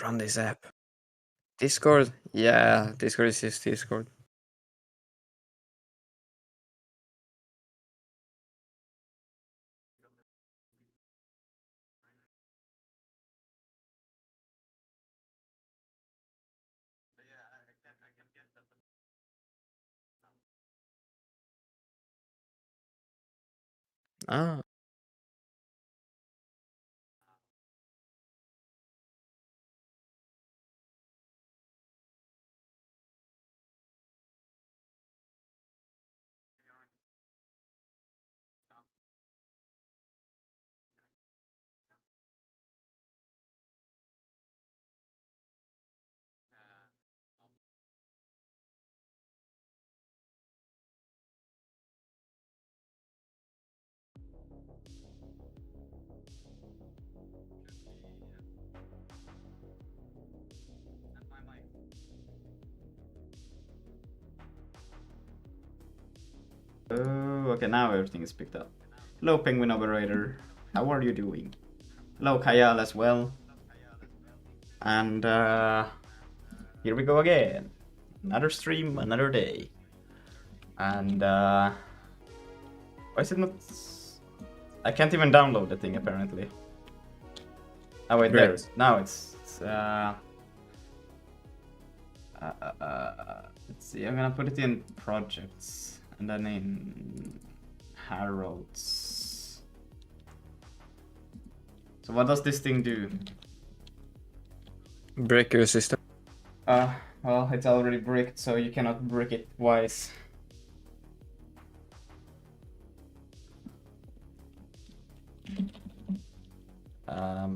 Run this app. Discord? Yeah, Discord is just Discord. Ah. Oh, okay, now everything is picked up. Hello, Penguin Operator. How are you doing? Hello, Kayal as well. And here we go again. Another stream, another day. And why is it not? I can't even download the thing apparently. Oh wait, there. Now it's let's see. I'm gonna put it in projects and then in Harold's. So what does this thing do? Break your system. Well, it's already bricked, so you cannot brick it twice. Let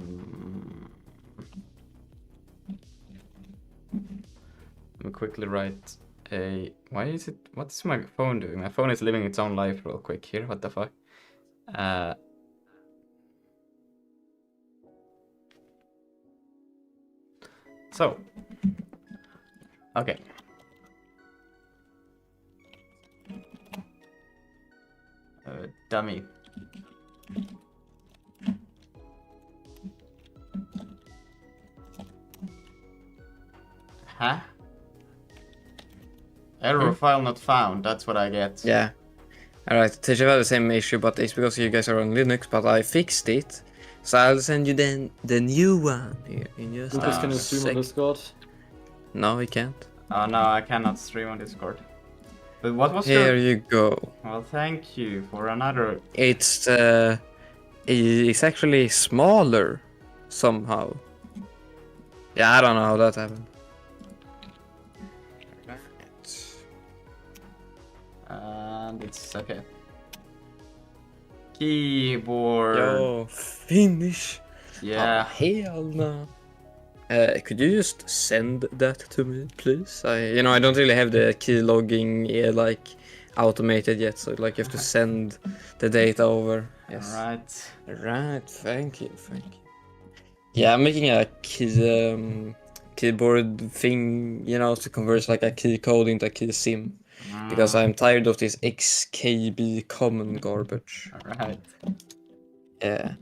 me quickly write a... Why is it... What's my phone doing? My phone is living its own life real quick here. What the fuck? So. Okay. Dummy. Huh? Error file not found, that's what I get. Yeah. Alright, Tish, I have the same issue, but it's because you guys are on Linux, but I fixed it. So I'll send you then the new one here in just Lucas, can you stream on Discord? No, he can't. Oh no, I cannot stream on Discord. But what was Here you go. Well, thank you for another... It's actually smaller somehow. Yeah, I don't know how that happened. And it's okay. Keyboard. Yo, finish. Yeah. Oh, hell no. Could you just send that to me, please? I don't really have the key logging like automated yet, so like you have to send the data over. Yes. Right. Thank you. Yeah, I'm making a key keyboard thing, to convert like a key code into a key sim, because I'm tired of this XKB common garbage. Alright. Yeah.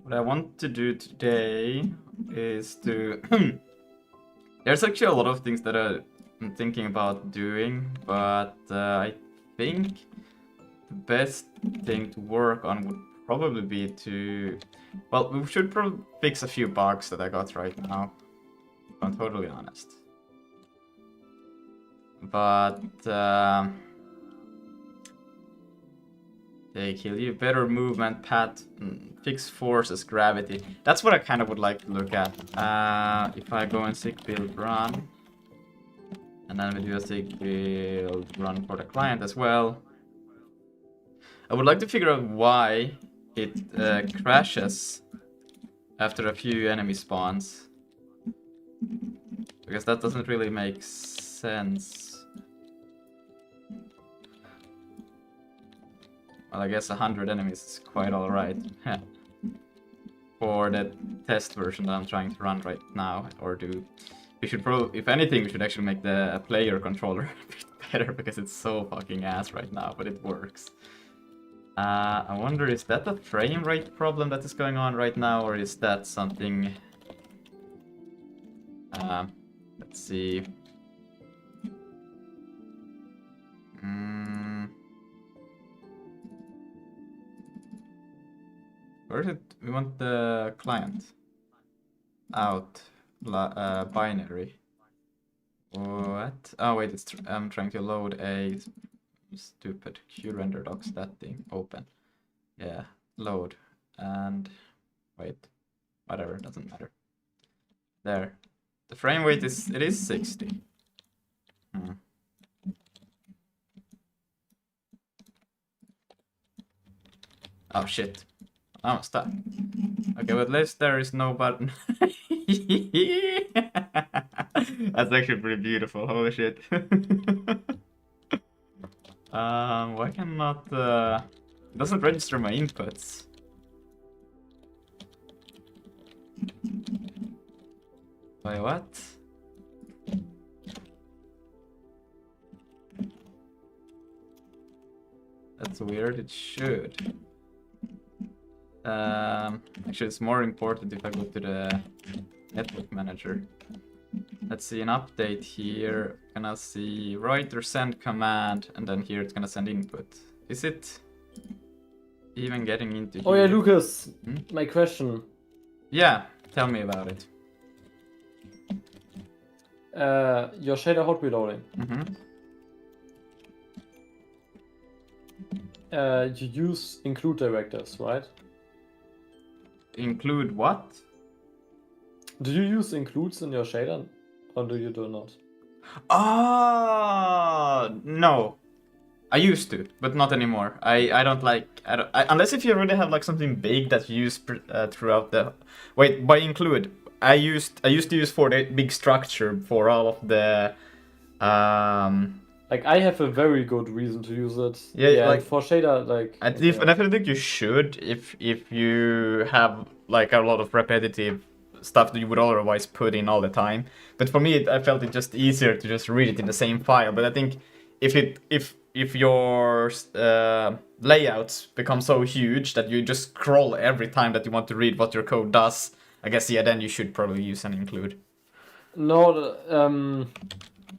What I want to do today is to... There's actually a lot of things that I'm thinking about doing, but I think the best thing to work on would probably be to... Well, we should probably fix a few bugs that I got right now, if I'm totally honest. But... they kill you. Better movement, path, fix forces, gravity. That's what I kind of would like to look at. If I go in Zig build run, and then we do a Zig build run for the client as well. I would like to figure out why it crashes after a few enemy spawns. Because that doesn't really make sense. Well, I guess 100 enemies is quite alright. For the test version that I'm trying to run right now, or do... We should probably, if anything, we should actually make the player controller a bit better because it's so fucking ass right now, but it works. I wonder, is that a frame rate problem that is going on right now, or is that something... let's see. Where is it? We want the client out binary. What? Oh wait, I'm trying to load a stupid QRender docs, that thing. Open. Yeah, load. And wait, whatever, doesn't matter. There. The frame rate is 60. Oh shit. I'm stuck. Okay, but at least there is no button. That's actually pretty beautiful. Holy shit. Why cannot it doesn't register my inputs? Wait, what? That's weird. It should. Actually, it's more important if I go to the network manager. Let's see an update here. Gonna see write or send command, and then here it's gonna send input. Is it even getting into here? Oh yeah, Lucas, my question. Yeah, tell me about it. Your shader hot reloading. You use include directives, right? Include what? Do you use includes in your shader, or do you do not? No. I used to, but not anymore. I don't like... unless if you really have like something big that you use throughout the... Wait, by include, I used to use for the big structure for all of the... Like, I have a very good reason to use it. Yeah, like for shader, like... I definitely think you should if you have like a lot of repetitive stuff that you would otherwise put in all the time. But for me, I felt it just easier to just read it in the same file. But I think if your layouts become so huge that you just scroll every time that you want to read what your code does, I guess then you should probably use an include. No,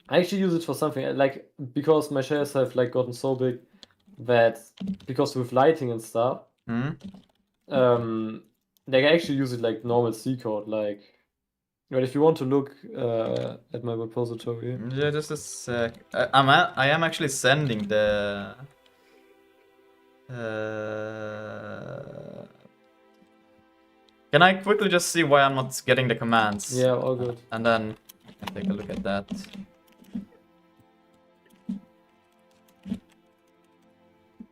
I actually use it for something like because my shaders have like gotten so big that because with lighting and stuff, like I actually use it like normal C code. Like, but if you want to look at my repository, yeah, just a sec. I am actually sending the. Can I quickly just see why I'm not getting the commands? Yeah, all good. And then I can take a look at that.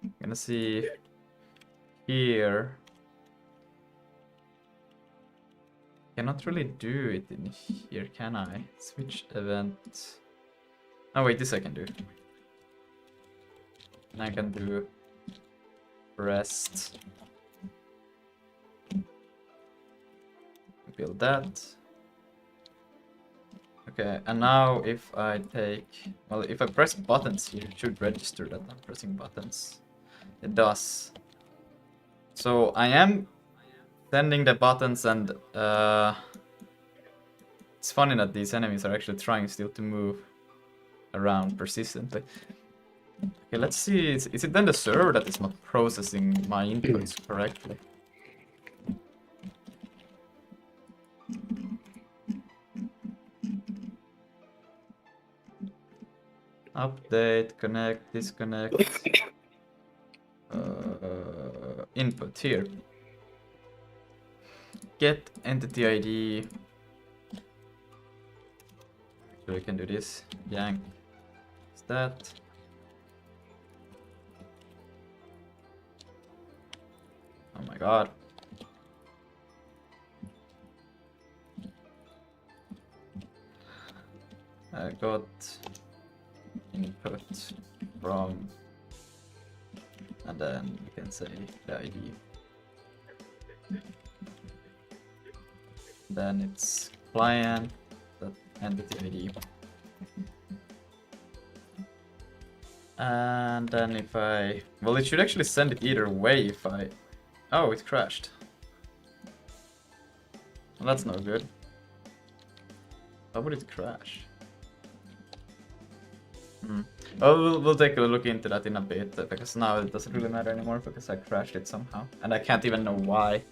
I'm gonna see here. Cannot really do it in here, can I? Switch event. Oh wait, this I can do. And I can do rest. Build that. Okay, and now if I take... Well, if I press buttons here, it should register that I'm pressing buttons. It does. So I am sending the buttons, and it's funny that these enemies are actually trying still to move around persistently. Okay, let's see. Is it then the server that is not processing my inputs correctly? Update, connect, disconnect. Input here. Get entity ID. So we can do this. Yank. Is that? Oh my god. I got input from, and then you can say the ID. Then it's client, that entity ID. And then if I... Well, it should actually send it either way if I... Oh, it crashed. Well, that's no good. How would it crash? Oh, we'll take a look into that in a bit, because now it doesn't really matter anymore because I crashed it somehow. And I can't even know why.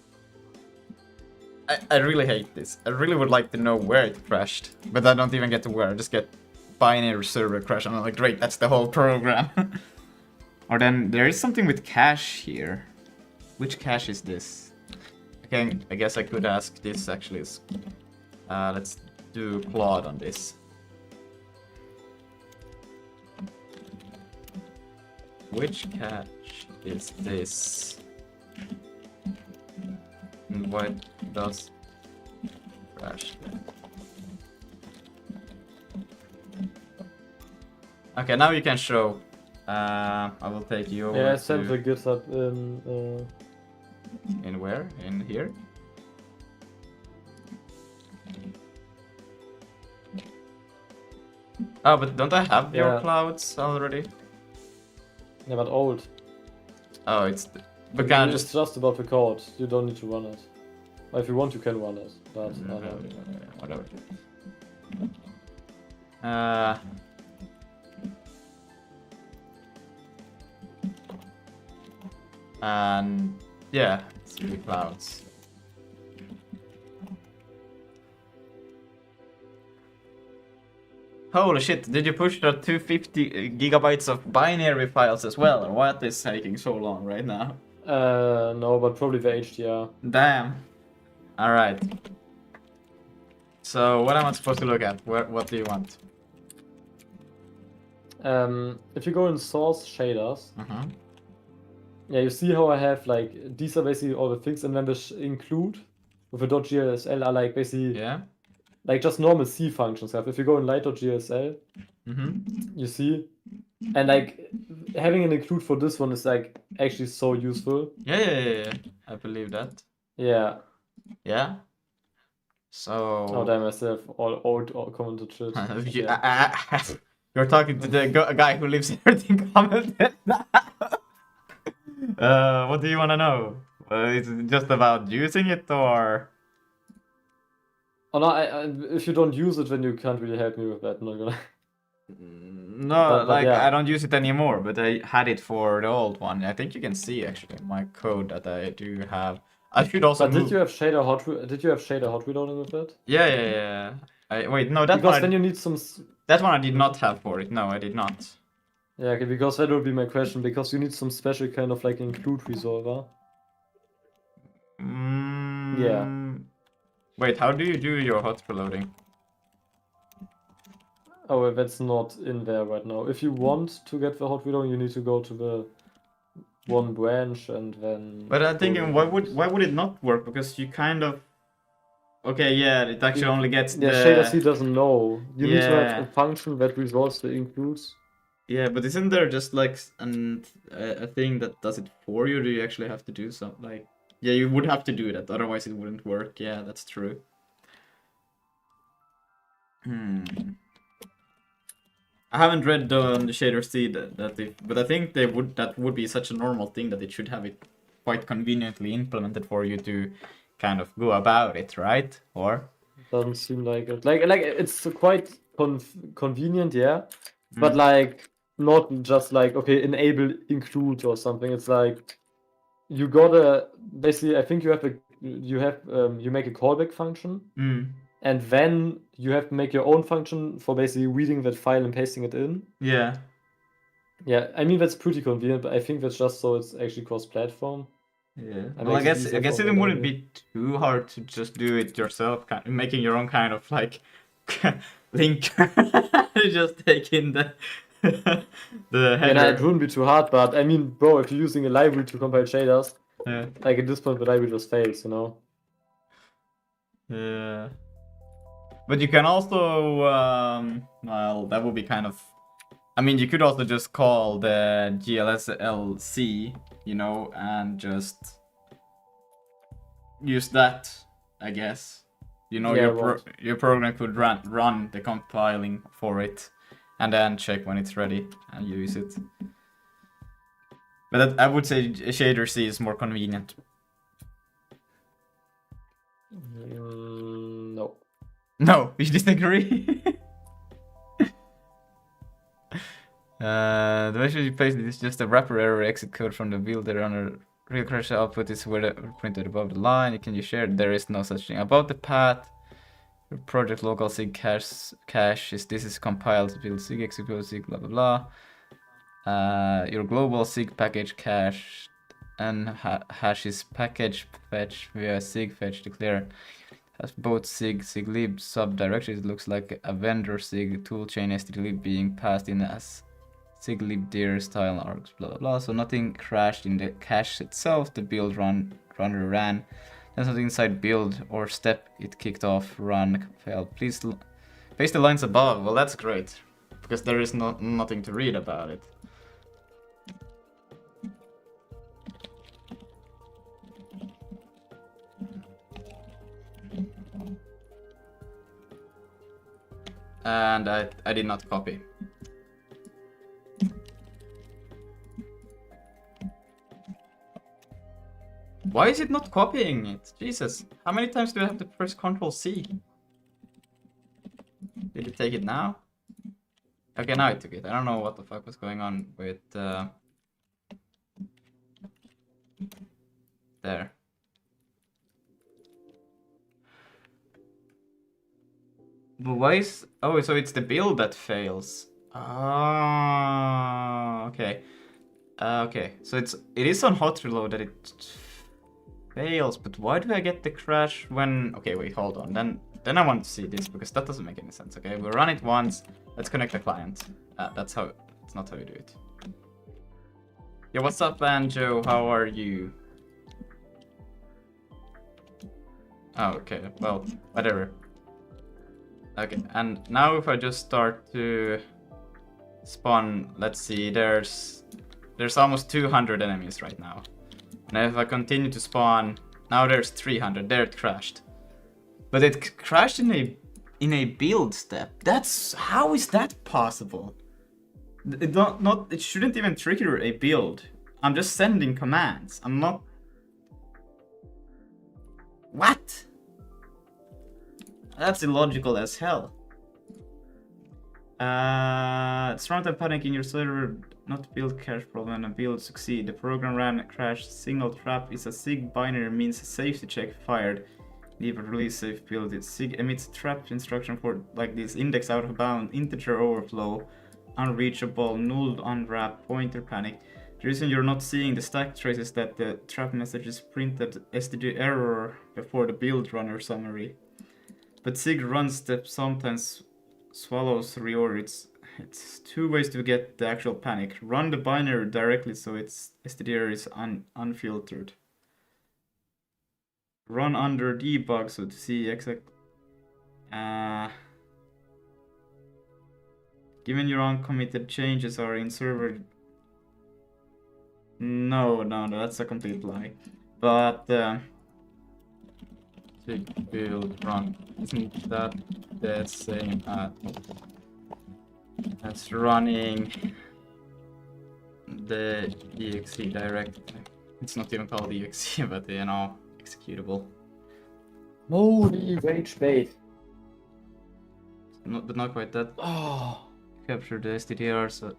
I really hate this. I really would like to know where it crashed. But I don't even get to where, I just get binary server crash and I'm like, great, that's the whole program. Or then there is something with cache here. Which cache is this? Okay, I guess I could ask this actually. Let's do Claude on this. Which cache is this? And what does crash then? Okay, now you can show. I will take you over. Yeah, I sent the GitHub in. In where? In here? Oh, but don't I have your Yeah. clouds already? Yeah, but old. Oh, it's... But can I It's just... just about the code. You don't need to run it. Or if you want, you can run it. But Whatever. And yeah, it's really clouds. Holy shit, did you push the 250 gigabytes of binary files as well? Or what is taking so long right now? no, but probably the HDR. Damn. Alright. So what am I supposed to look at? What do you want? If you go in source shaders, Uh-huh. yeah, you see how I have like these are basically all the things, and then the include with the .gsl are like basically Yeah. like just normal C functions have. If you go in light.gsl, you see, and like having an include for this one is like actually so useful. Yeah. I believe that. Yeah. Yeah. So. Oh damn, I still have all commented shit. You- Yeah. You're talking to the guy who lives everything commented. What do you want to know? Is it just about using it or? Oh no, if you don't use it, then you can't really help me with that. Not gonna. No, But yeah. I don't use it anymore, but I had it for the old one. I think you can see actually my code that I do have. I should also. But did you have shader hot reloading with it? Yeah. Wait, no, that Because one. then you need some. That one I did not have for it. No, I did not. Yeah, okay, because that would be my question. Because you need some special kind of like include resolver. Yeah. Wait, how do you do your hot reloading? Oh, well, that's not in there right now. If you want to get the hot reloading, you need to go to the one branch and then. But I'm thinking, why would it not work? Because you kind of. Okay, yeah, it actually only gets Yeah, the. shader C doesn't know. You need to have Yeah. a function that resolves the includes. Yeah, but isn't there just like a thing that does it for you? Do you actually have to do something like? Yeah, you would have to do that, otherwise it wouldn't work. Yeah, that's true. I haven't read the shader C but I think that would be such a normal thing that it should have it quite conveniently implemented for you to kind of go about it, right? Or Doesn't seem like it. Like it's quite convenient, yeah. But like not just like okay, enable include or something. It's like you gotta basically. I think you make a callback function, and then you have to make your own function for basically reading that file and pasting it in. Yeah. Yeah, I mean that's pretty convenient, but I think that's just so it's actually cross-platform. Yeah. That Well, I makes it guess easier it for wouldn't me. be too hard to just do it yourself, making your own kind of like link. You just take in the the Yeah, no, it header. wouldn't be too hard, but I mean, bro, if you're using a library to compile shaders, Yeah. like at this point the library just fails, you know? Yeah. But you can also, well, that would be kind of. I mean, you could also just call the GLSLC, you know, and just use that, I guess. You know, Yeah, your program could run the compiling for it, and then check when it's ready and use it. But I would say shader C is more convenient. No. No, you disagree? The way you place it is just a wrapper error exit code from the builder on a real crash output is where printed above the line. Can you share? There is no such thing. About the path, your project local sig cache is this is compiled to build sig execute sig blah blah blah. Your global sig package cache and hash is package fetch via sig fetch declare. Has both sig lib subdirectories. It looks like a vendor sig toolchain stdlib being passed in as sig lib dir style args blah blah blah. So nothing crashed in the cache itself. The build runner ran. There's nothing inside build or step it kicked off run failed. Please paste the lines above. Well, that's great because there is nothing to read about it. And I did not copy. Why is it not copying it? Jesus, how many times do I have to press Ctrl C? Did it take it now? Okay, now it took it. I don't know what the fuck was going on with there. But why is... Oh, so it's the build that fails. Ah, okay. Okay, so it is on hot reload that it fails, but why do I get the crash when... Okay, wait, hold on. Then I want to see this, because that doesn't make any sense, okay? We'll run it once. Let's connect the client. That's how... It's not how you do it. Yo, what's up, Banjo? How are you? Oh, okay. Well, whatever. Okay, and now if I just start to spawn, let's see, there's almost 200 enemies right now. And if I continue to spawn, now there's 300. There it crashed. But it crashed in a build step. How is that possible? It shouldn't even trigger a build. I'm just sending commands. I'm not... What? That's illogical as hell. It's runtime panic in your server, not build cache problem and build succeed. The program ran crash signal trap is a SIG binary means a safety check fired. Leave a release safe build. It SIG emits trap instruction for like this index out of bound, integer overflow, unreachable, null unwrap, pointer panic. The reason you're not seeing the stack trace is that the trap message is printed std error before the build runner summary. But SIG run step sometimes swallows reorder. It's two ways to get the actual panic. Run the binary directly so its std is unfiltered. Run under debug so to see exact. Given your uncommitted changes are in server. No, that's a complete lie. But SIG build run. Isn't that the same as running the exe direct? It's not even called exe, but you know, executable. Holy rage bait. But not quite that. Oh, capture the stdr.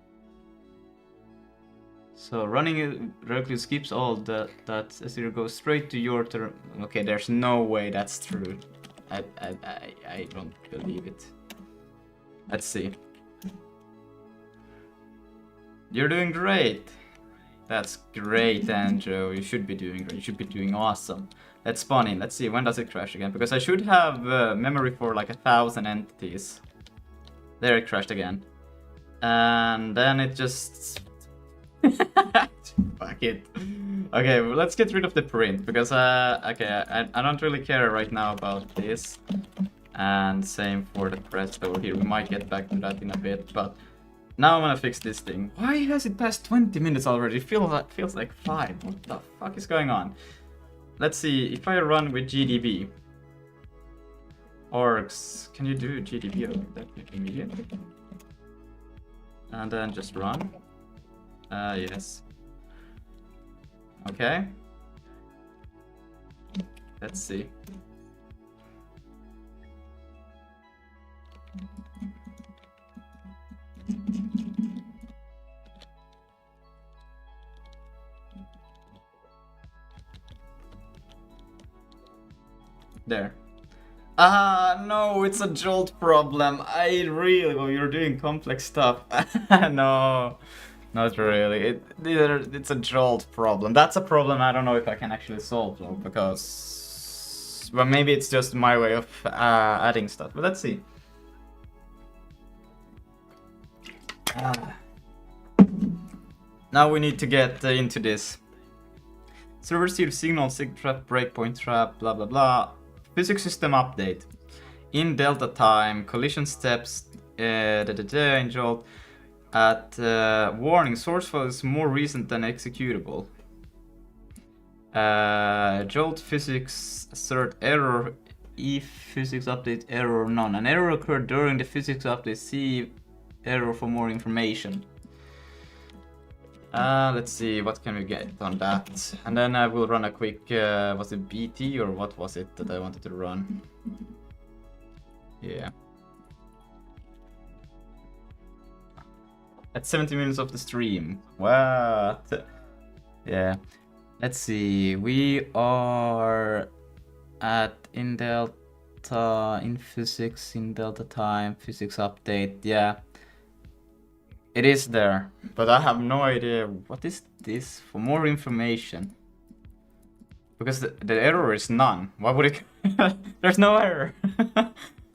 So running it directly skips all that stdr goes straight to your term. Okay, there's no way that's true. I don't believe it. Let's see. You're doing great. That's great, Andrew. You should be doing great. You should be doing awesome. Let's spawn in. Let's see, when does it crash again? Because I should have memory for like 1,000 entities. There it crashed again. And then it just... Fuck it. Okay, well, let's get rid of the print. Because, okay, I don't really care right now about this. And same for the crest over here. We might get back to that in a bit, but... Now I'm gonna fix this thing. Why has it passed 20 minutes already? It feels like 5. What the fuck is going on? Let's see, if I run with GDB. Orgs, can you do GDB like that immediately? And then just run. Yes. Okay. Let's see. There. No, it's a jolt problem. Oh, you're doing complex stuff. No, not really. It's a jolt problem. That's a problem I don't know if I can actually solve though, because, well, maybe it's just my way of adding stuff. But let's see. Now we need to get into this. So received signal, sig trap, breakpoint trap, blah blah blah. Physics system update. In delta time, collision steps, in jolt. At warning, source file is more recent than executable. Jolt physics assert error if physics update error none. An error occurred during the physics update. See error for more information. Let's see, what can we get on that? And then I will run a quick, was it BT or what was it that I wanted to run? Yeah. At 70 minutes of the stream. What? Yeah. Let's see, we are at in delta, in physics, in delta time, physics update, yeah. It is there, but I have no idea what is this. For more information, because the error is none. Why would it? There's no error.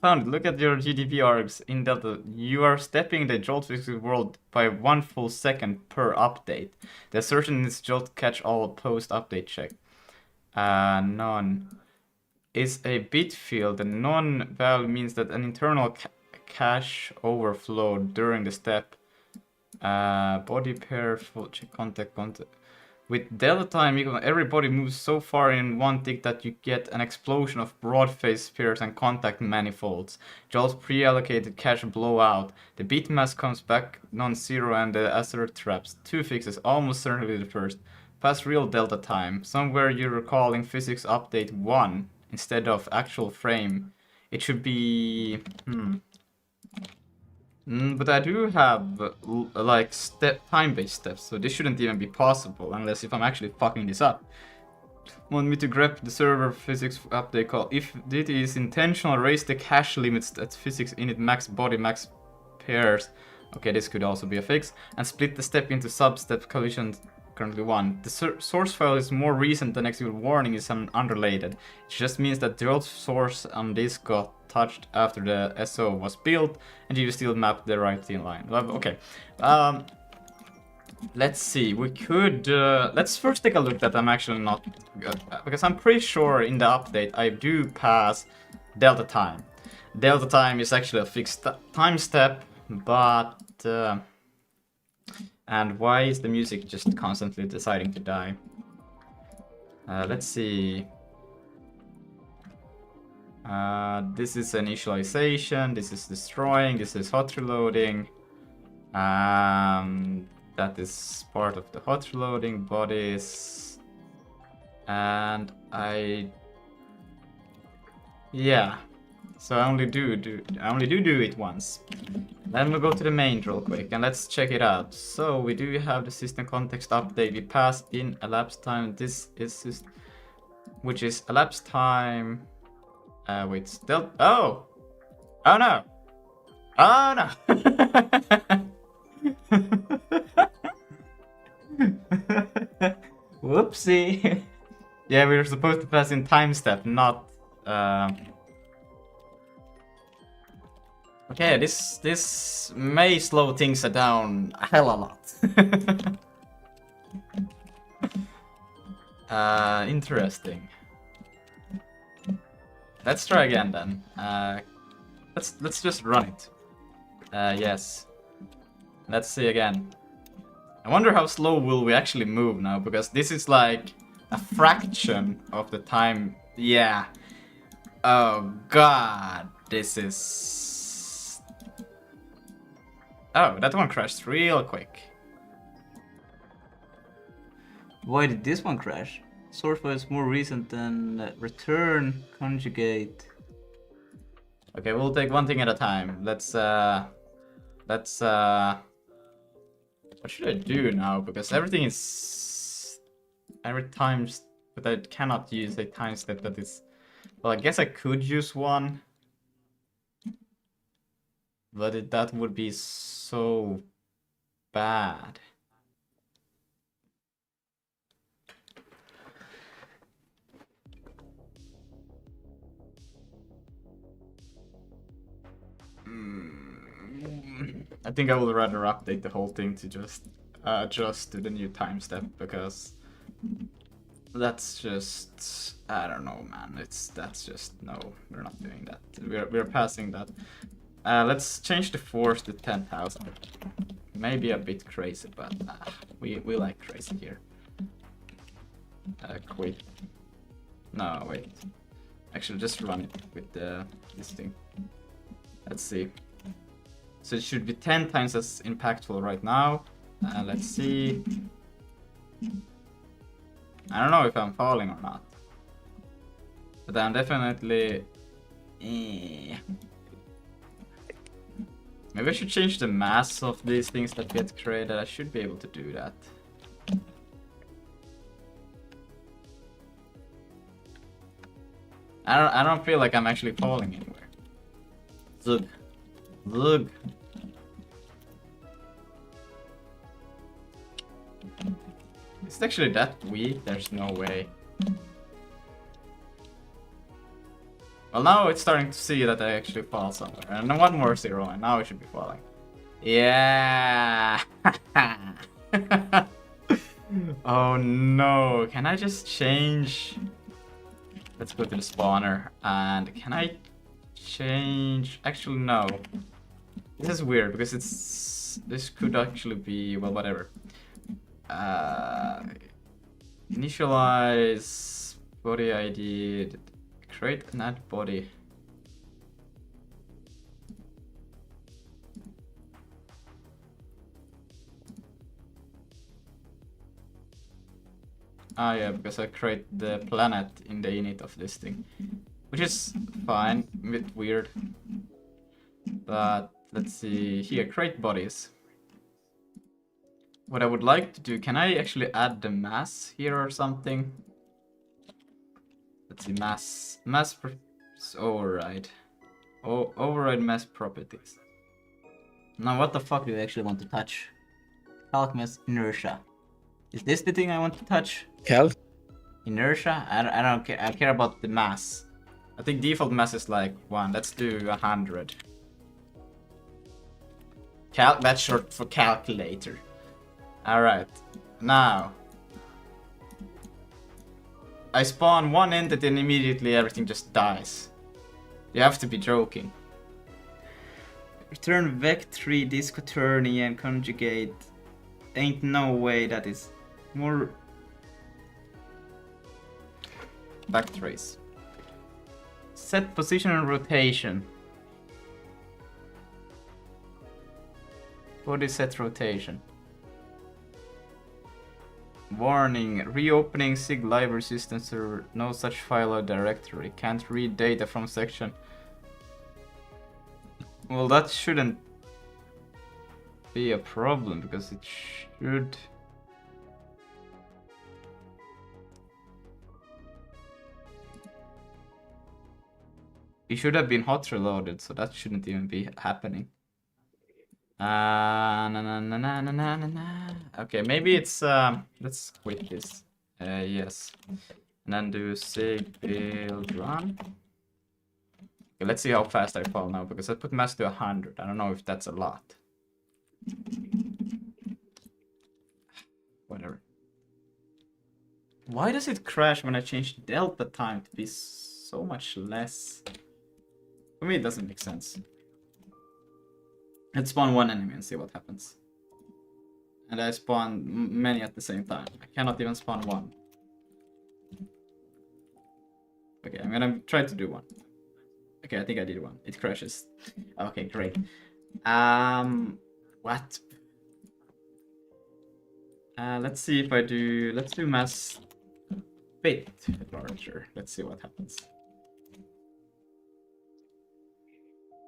Found. Look at your GDP args in Delta. You are stepping the jolt physics world by 1 full second per update. The assertion is jolt catch all post update check. None is a bit field. The non value means that an internal cache overflowed during the step. Body pair, full check contact. With delta time, everybody moves so far in one tick that you get an explosion of broad face pairs and contact manifolds. Jolt pre-allocated cache blowout. The bit mass comes back non-zero and the assert traps. 2 fixes, almost certainly the first. Past real delta time. Somewhere you're recalling physics update 1 instead of actual frame. It should be... but I do have like time-based steps, so this shouldn't even be possible unless if I'm actually fucking this up. Want me to grab the server physics update call? If it is intentional, raise the cache limits at physics init max body max pairs. Okay, this could also be a fix. And split the step into sub-step collision. Currently 1. The source file is more recent than execute warning is unrelated. It just means that the old source on this got touched after the SO was built and you still mapped the right line. Okay. Let's see. We could... let's first take a look that I'm actually not... because I'm pretty sure in the update I do pass delta time. Delta time is actually a fixed time step, but... and why is the music just constantly deciding to die? Let's see. This is initialization, this is destroying, this is hot reloading. That is part of the hot reloading bodies. And yeah. So I only do it once. Then we'll go to the main real quick and let's check it out. So we do have the system context update. We passed in elapsed time. This is which is elapsed time. Wait, still. Oh no! Oh no! Whoopsie! Yeah, we were supposed to pass in time step, not. Okay, this may slow things down a hell of a lot. Interesting. Let's try again then. Let's just run it. Yes. Let's see again. I wonder how slow will we actually move now, because this is like a fraction of the time. Yeah. Oh god, this is... Oh, that one crashed real quick. Why did this one crash? Source file is more recent than return conjugate. Okay, we'll take one thing at a time. Let's what should I do now? Because everything is every time, but I cannot use a time step that is. Well, I guess I could use one, but that would be so bad. I think I would rather update the whole thing to just adjust to the new time step, because that's just, I don't know, man. That's just, no, we're not doing that. We're passing that. Let's change the force to 10,000. Maybe a bit crazy, but we like crazy here. Quit. No, wait. Actually, just run it with this thing. Let's see. So it should be 10 times as impactful right now. Let's see. I don't know if I'm falling or not. But I'm definitely... Maybe I should change the mass of these things that get created. I should be able to do that. I don't feel like I'm actually falling anywhere. Zug. Zug. Is it actually that weak? There's no way. Well, now it's starting to see that I actually fall somewhere. And then one more zero, and now I should be falling. Yeah! Oh no, can I just change? Let's go to the spawner, and can I change? Actually, no. This is weird because this could actually be, well, whatever. Initialize body ID, create and add body. Ah, yeah, because I create the planet in the init of this thing, which is fine, a bit weird. But let's see here, create bodies. What I would like to do, can I actually add the mass here or something? Let's see, mass override. Oh, override mass properties. Now what the fuck do you actually want to touch? Alchemist inertia. Is this the thing I want to touch? Cal? Inertia? I don't care. I care about the mass. I think default mass is like 1. Let's do 100. That's short for calculator. Alright, now I spawn one entity and immediately everything just dies. You have to be joking. Return vec3 disquaternion conjugate. Ain't no way that is more. Backtrace. Set position and rotation. Body set rotation. Warning, reopening Zig library system server, no such file or directory, can't read data from section. Well, that shouldn't be a problem, because it should... It should have been hot reloaded, so that shouldn't even be happening. Okay, maybe it's let's quit this. Yes, and then do Zig build run. Okay, let's see how fast I fall now, because I put mass to 100. I don't know if that's a lot. Whatever. Why does it crash when I change delta time to be so much less? For me, it doesn't make sense. Let's spawn one enemy and see what happens. And I spawn many at the same time. I cannot even spawn one. Okay, I'm gonna try to do one. Okay, I think I did one. It crashes. Okay, great. Well, What? Let's see if I do. Let's do mass bit larger. Let's see what happens.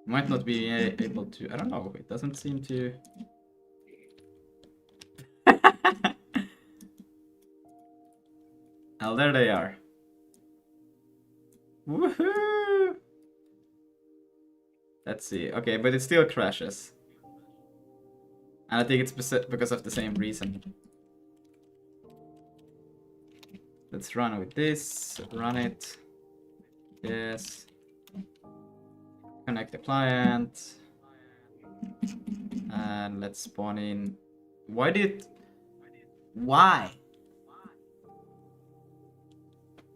Might not be able to. I don't know. It doesn't seem to. Oh, there they are. Woohoo! Let's see. Okay, but it still crashes. And I think it's because of the same reason. Let's run with this. Run it. Yes. Connect the client. And let's spawn in. Why?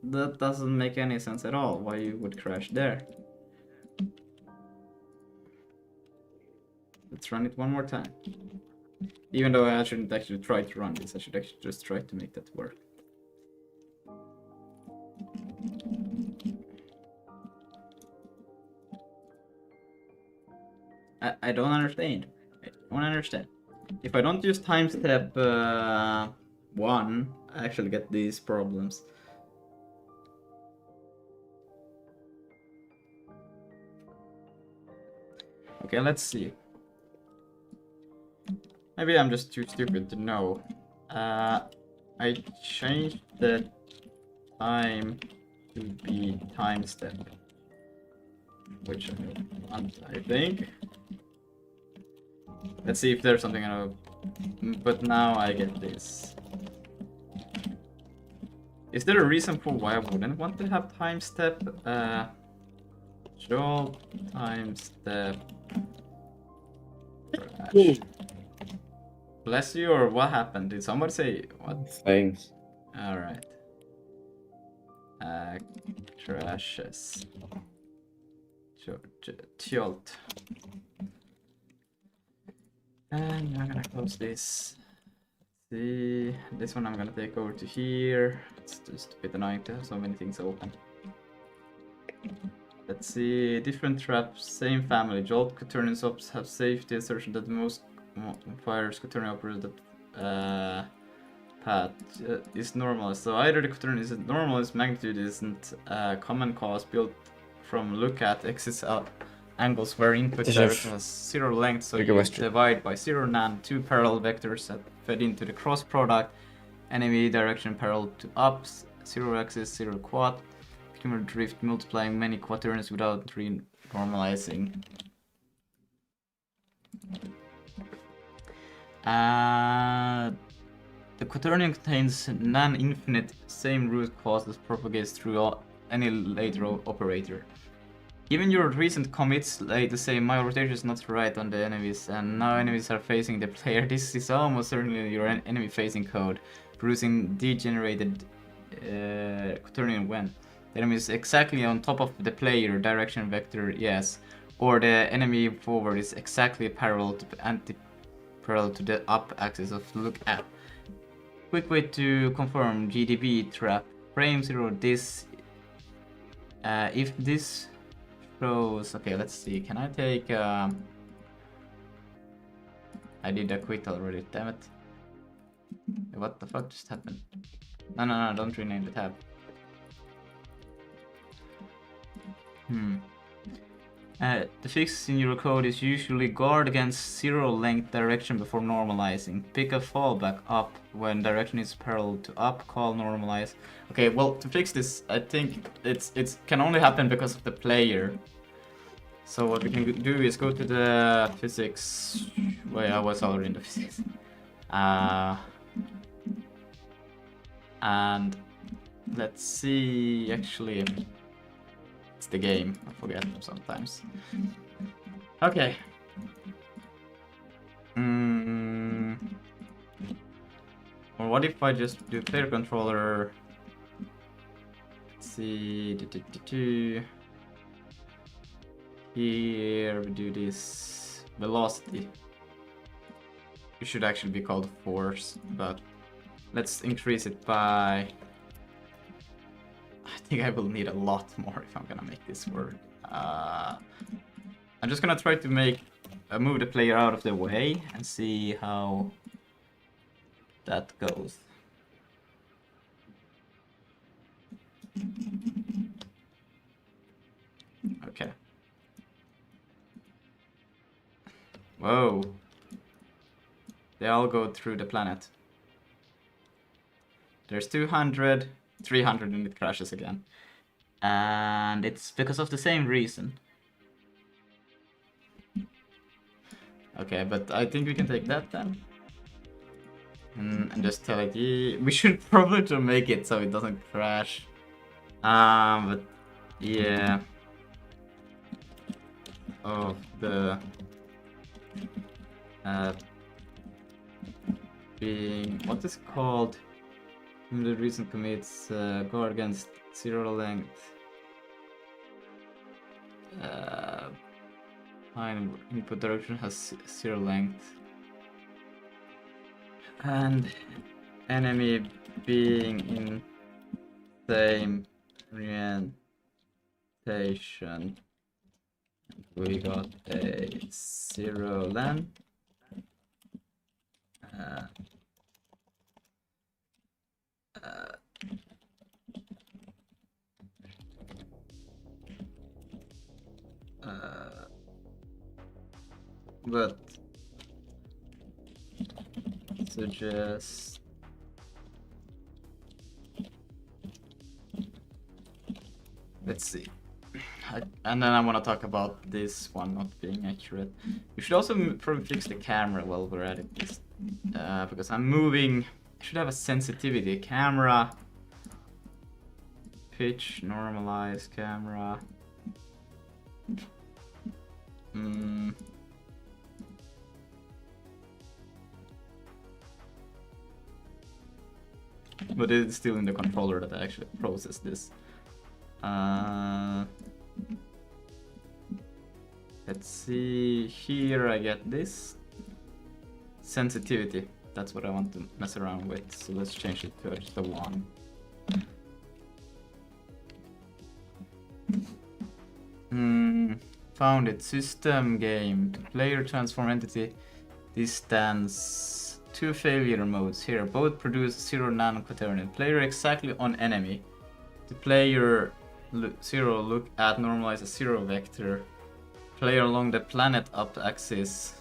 That doesn't make any sense at all. Why you would crash there? Let's run it one more time. Even though I shouldn't actually try to run this, I should actually just try to make that work. I don't understand. I don't understand. If I don't use time step 1, I actually get these problems. Okay, let's see. Maybe I'm just too stupid to know. I changed the time to be time step, which I want, I think. Let's see if there's something I know. But now I get this. Is there a reason for why I wouldn't want to have time step? Joel time step. Crash. Bless you, or what happened? Did somebody say what? Thanks. Alright. Crashes. Tilt. And I'm gonna close this. See, this one I'm gonna take over to here. It's just a bit annoying to have so many things open. Let's see, different traps, same family. Jolt Quaternion ops have safety assertion that most fires Quaternion operated path is normal. So either the Quaternion is normal, its magnitude isn't common cause built from look at axis angles where input direction has 0 length, so you divide by 0 and 2 parallel vectors that fed into the cross product. Enemy direction parallel to ups, 0 axis, 0 quad. Cumulative drift multiplying many quaternions without renormalizing. The quaternion contains non-infinite same root cause that propagates through any later operator. Given your recent commits like the same, my rotation is not right on the enemies, and now enemies are facing the player. This is almost certainly your enemy facing code, producing degenerated quaternion when the enemy is exactly on top of the player direction vector, yes, or the enemy forward is exactly parallel to the up axis of look at. Quick way to confirm GDB trap. Frame 0 this. If this shows, okay, let's see. Can I take? I did a quit already. Damn it! What the fuck just happened? No! Don't rename the tab. The fix in your code is usually guard against 0 length direction before normalizing. Pick a fallback up when direction is parallel to up, call normalize. Okay, well, to fix this, I think it can only happen because of the player. So what we can do is go to the physics. Wait, I was already in the physics. And let's see, actually, it's the game. I forget them sometimes. Okay. Or what if I just do player controller? Let's see. Here we do this velocity. It should actually be called force, but let's increase it by. I think I will need a lot more if I'm gonna make this work. I'm just gonna try to make move the player out of the way and see how that goes. Okay. Whoa. They all go through the planet. There's 200, 300 and it crashes again. And it's because of the same reason. Okay, but I think we can take that then. And just tell it, yeah, we should probably to make it so it doesn't crash. But yeah. Of the being, what is it called? The reason commits go against zero length. Input direction has zero length. And enemy being in same orientation. We got a zero length. But suggest let's see. And then I want to talk about this one not being accurate. You should also probably fix the camera while we're at it, because I'm moving. I should have a sensitivity camera, pitch, normalize camera. But it's still in the controller that I actually process this. Let's see, here I get this. Sensitivity, that's what I want to mess around with, so let's change it to just a 1. Found it, system game, player transform entity, distance, 2 failure modes here, both produce 0 non-quaternion, player exactly on enemy, the player 0 look at normalize a 0 vector, player along the planet up axis,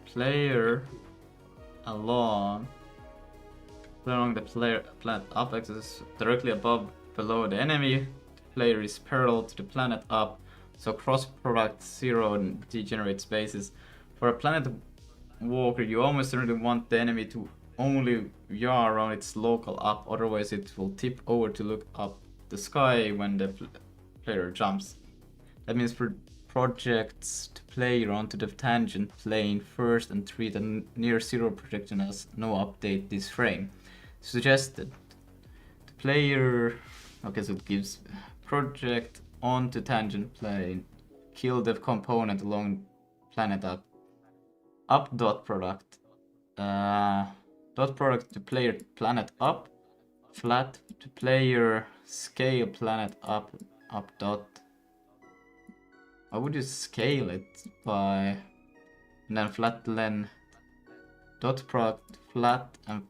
player along the planet up axis directly above below the enemy, player is parallel to the planet up, so cross product 0 and degenerate spaces. For a planet walker, you almost certainly want the enemy to only yaw around its local up, otherwise it will tip over to look up the sky when the player jumps. That means for projects to player onto the tangent plane first and treat a near 0 projection as no update this frame. Suggested. The player, okay, so it gives project onto tangent plane, kill the component along planet up dot product, dot product to player planet up, flat to player scale planet up dot. How would you scale it by, and then flat len dot product flat and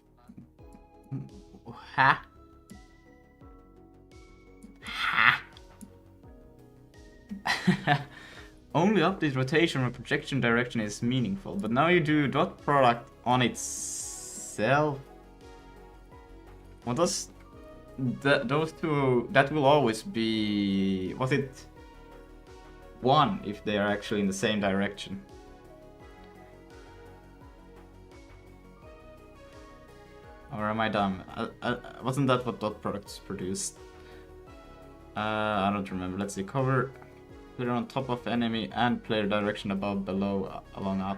ha. Only update rotation or projection direction is meaningful, but now you do dot product on itself. What does those two? That will always be. Was it 1 if they are actually in the same direction? Or am I dumb? Wasn't that what dot products produced? I don't remember. Let's see. Cover player on top of enemy and player direction above, below, along, up.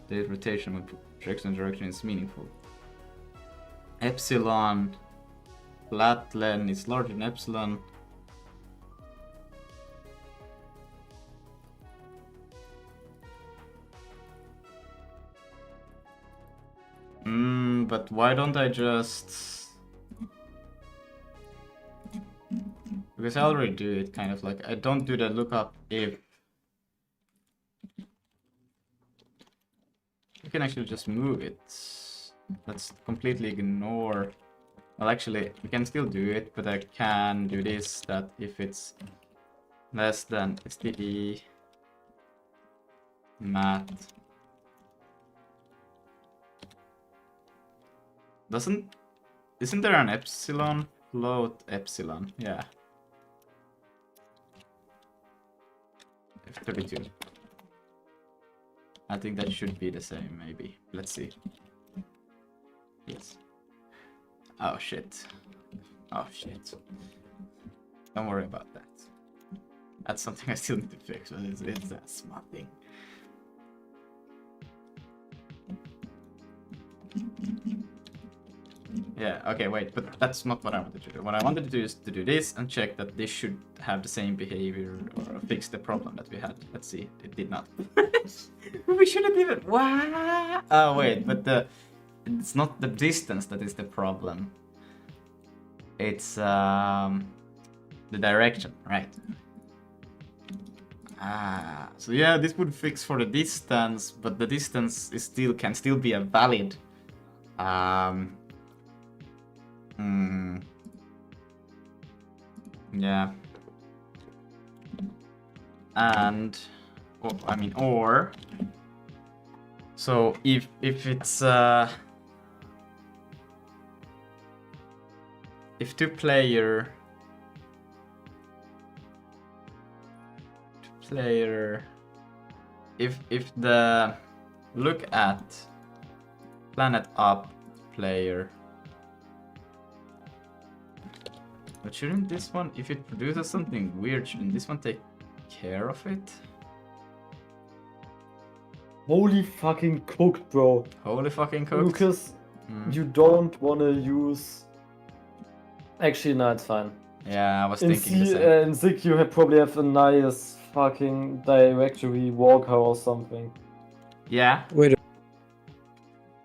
The rotation with projection direction is meaningful. Epsilon. Flat len is larger than epsilon. But why don't I just... Because I already do it, kind of like, I don't do the lookup if you can actually just move it. Let's completely ignore. Well, actually, we can still do it, but I can do this. That if it's less than STE mat. Isn't there an epsilon? Float epsilon, yeah. F32. I think that should be the same, maybe. Let's see. Yes. Oh shit. Oh shit. Don't worry about that. That's something I still need to fix, but it's a smart thing. Yeah, okay, wait, but that's not what I wanted to do. What I wanted to do is to do this and check that this should have the same behavior or fix the problem that we had. Let's see, it did not. We shouldn't even. What? Oh, wait, but it's not the distance that is the problem. It's the direction, right? Ah, so yeah, this would fix for the distance, but the distance is can still be a valid. Yeah. And or so if it's if if the look at planet up player. But shouldn't this one, if it produces something weird, shouldn't this one take care of it? Holy fucking cooked, bro. Holy fucking cooked. Lucas, you don't want to use... Actually, no, it's fine. Yeah, I was thinking the same. In Zig, you probably have a nice fucking directory walker or something. Yeah. Wait.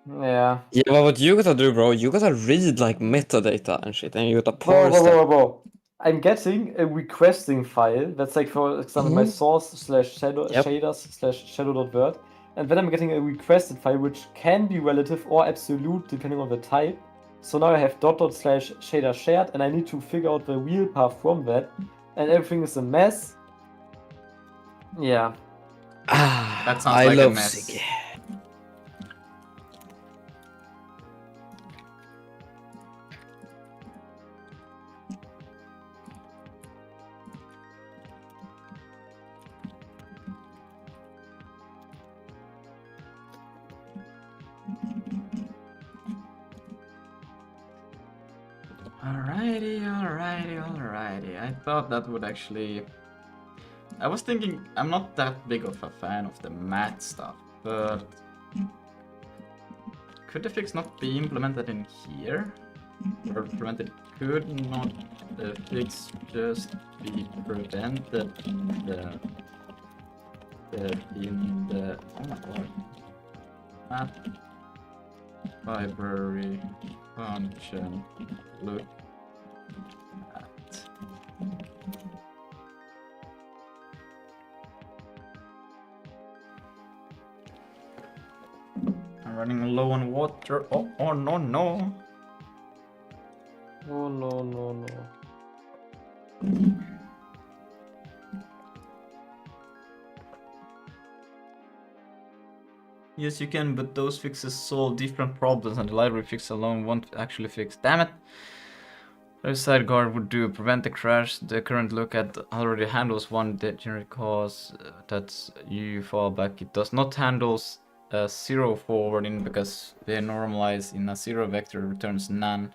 Yeah. Yeah, but what you gotta do, bro, you gotta read like metadata and shit, and you gotta parse that. Bro. I'm getting a requesting file that's like, for example, my source slash shadow shaders slash shadow.word, and then I'm getting a requested file which can be relative or absolute depending on the type. So now I have dot slash shader shared, and I need to figure out the real path from that, and everything is a mess. Yeah. That sounds I like love a mess. Zig. Alrighty. I thought that would actually... I was thinking, I'm not that big of a fan of the math stuff, but... Could the fix not be implemented in here? Or prevented? Could not the fix just be prevented in the oh my god, math library function look at I'm running low on water. Oh no. Oh no. Yes, you can, but those fixes solve different problems, and the library fix alone won't actually fix. Damn it! The side guard would do prevent the crash. The current look at already handles one generic cause. That's you fall back. It does not handles zero forwarding because they normalize in a zero vector returns none,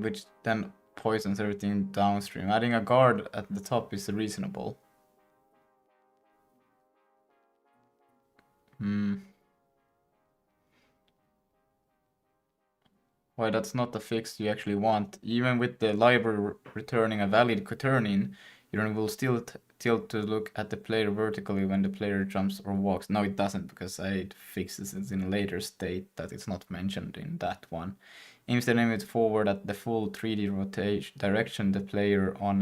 which then poisons everything downstream. Adding a guard at the top is reasonable. Why, that's not the fix you actually want. Even with the library returning a valid quaternion, you will still tilt to look at the player vertically when the player jumps or walks. No, it doesn't, because I fixed this in a later state that it's not mentioned in that one. Instead, aim it forward at the full 3D rotation direction the player on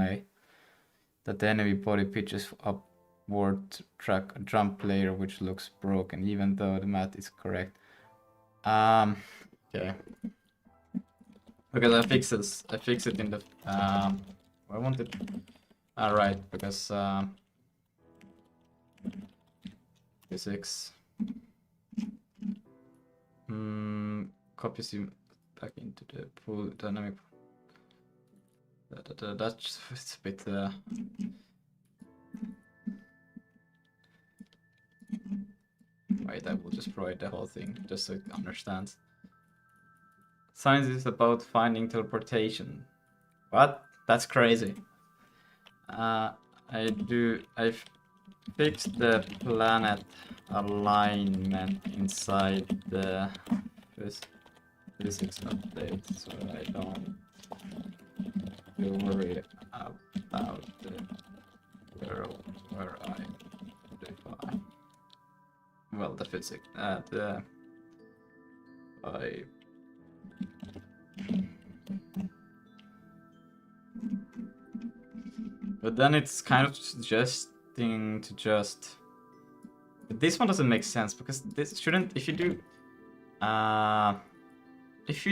that the enemy body pitches up word track a jump layer which looks broken, even though the math is correct. Okay. Because I fix it in the I wanted. Right, because physics. Copies you back into the pool dynamic. That's it's a bit. Wait, I will just provide the whole thing just so it understands. Science is about finding teleportation. What? That's crazy. I fixed the planet alignment inside the physics update, so I don't worry about where I define. Well, the physics. But then it's kind of suggesting to just. But this one doesn't make sense because this shouldn't. If you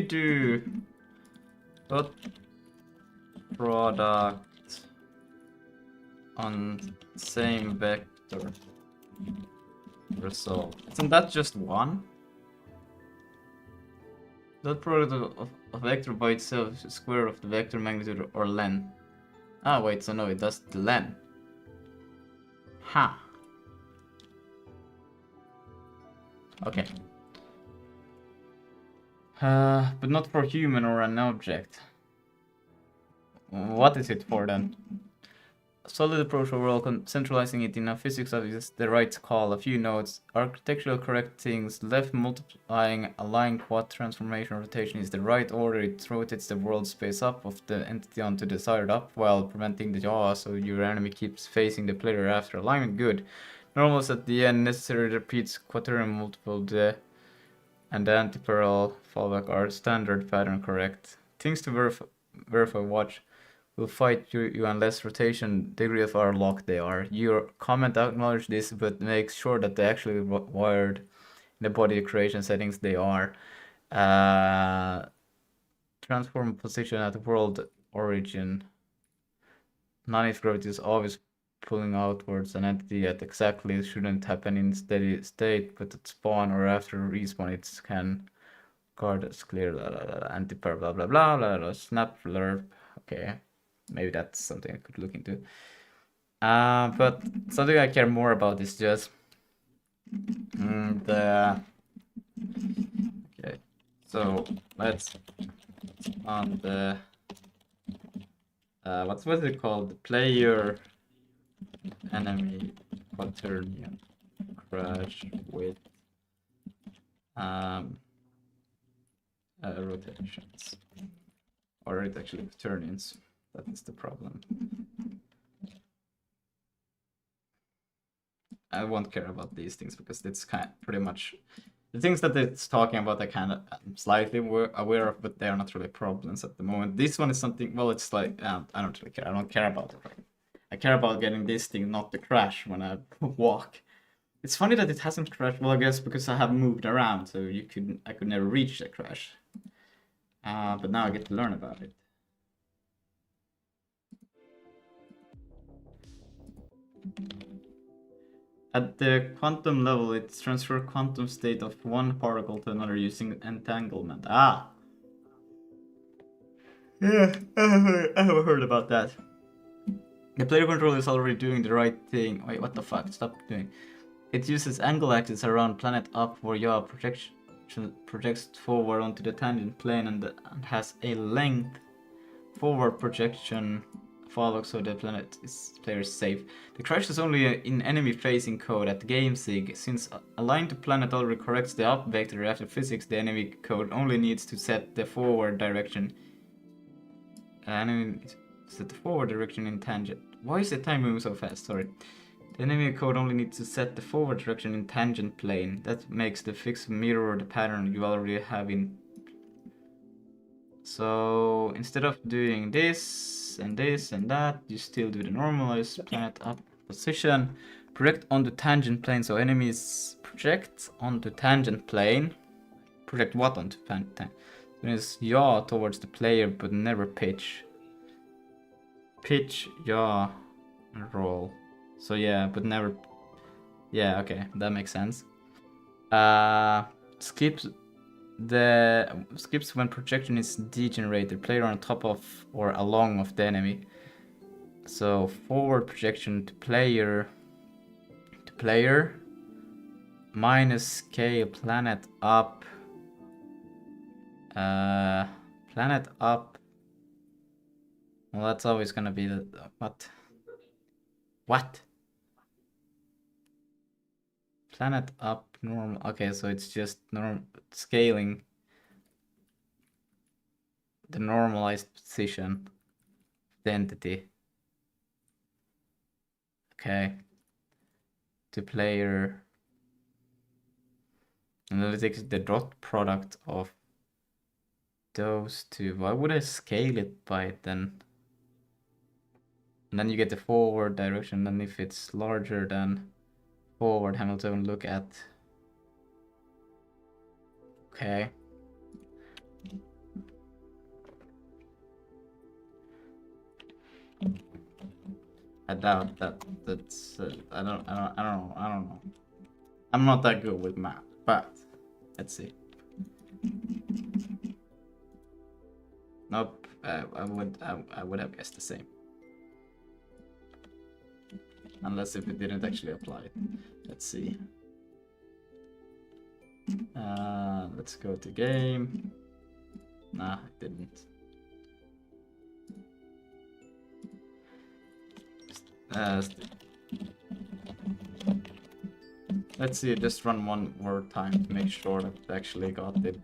do dot product on same vector result, isn't that just one? Dot product of vector by itself is square of the vector magnitude or len. Ah, wait, so no, it does the len. Ha. Okay. But not for human or an object. What is it for then? A solid approach overall, centralizing it in a physics is the right call. A few notes. Architectural correct things. Left multiplying align quad transformation rotation is the right order. It rotates the world space up of the entity onto the desired up while preventing the yaw, so your enemy keeps facing the player after alignment. Good. Normals at the end. Necessary repeats quaternion multiple and the anti-parallel fallback are standard pattern correct. Things to verify watch. Will fight you unless rotation degree of our lock they are. Your comment acknowledge this but make sure that they actually wired in the body creation settings they are. Transform position at world origin. Non-if gravity is always pulling outwards an entity at exactly shouldn't happen in steady state, but at spawn or after respawn it can guard is clear, anti-per blah blah blah blah snap lerp. Okay. Maybe that's something I could look into. But something I care more about is just the. Okay, so let's on the what's it called? The player enemy quaternion crash with rotations, or it actually quaternions. That is the problem. I won't care about these things because it's kind of pretty much the things that it's talking about. I kind of slightly aware of, but they are not really problems at the moment. This one is something. Well, it's like I don't really care. I don't care about it. I care about getting this thing not to crash when I walk. It's funny that it hasn't crashed. Well, I guess because I have moved around, so I could never reach the crash. But now I get to learn about it. At the quantum level, it transfers quantum state of one particle to another using entanglement. Ah! Yeah, I have heard about that. The player controller is already doing the right thing. Wait, what the fuck? Stop doing. It uses angle axis around planet up where yaw projects forward onto the tangent plane and has a length forward projection follow so the player is safe. The crash is only in enemy facing code at game Zig. Since align to planet already corrects the up vector after physics, the enemy code only needs to set the forward direction. Enemy set the forward direction in tangent. Why is the time moving so fast? Sorry. The enemy code only needs to set the forward direction in tangent plane. That makes the fix mirror the pattern you already have in. So instead of doing this and that, you still do the normalized planet up position. Project onto tangent plane, so enemies project onto tangent plane. Project what onto tangent? It's yaw towards the player, but never pitch. Pitch, yaw, and roll. So yeah, but never. Yeah, okay, that makes sense. Skips when projection is degenerated. Player on top of or along of the enemy. So forward projection to player. Minus scale planet up. Planet up. Well, that's always gonna be the what? What? Planet up normal. Okay, so it's just scaling the normalized position of the entity. Okay. To player. And then it takes the dot product of those two. Why would I scale it by it then? And then you get the forward direction. And if it's larger than forward, Hamilton, look at. Okay. I doubt that. That's. I don't know. I'm not that good with math, but let's see. Nope. I would have guessed the same. Unless if it didn't actually apply. Let's see. Let's go to game. Nah, it didn't. Let's see, just run one more time to make sure that it actually got it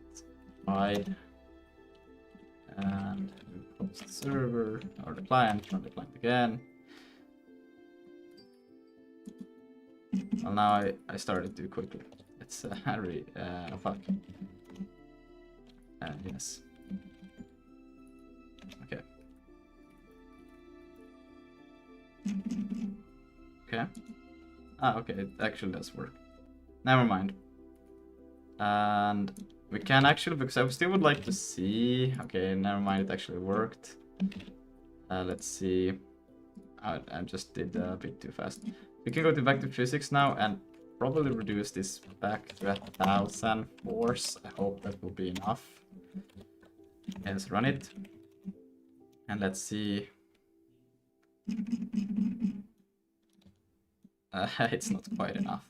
right. And post the server or the client, run the client again. Well, now I started too quickly. It's Harry. Fuck. Yes. Okay. Okay. Okay, it actually does work. Never mind. And we can actually, because I still would like to see. Okay, never mind, it actually worked. Let's see. I just did a bit too fast. We can go to back to physics now and probably reduce this back to 1,000 force. I hope that will be enough. Let's run it. And let's see. It's not quite enough.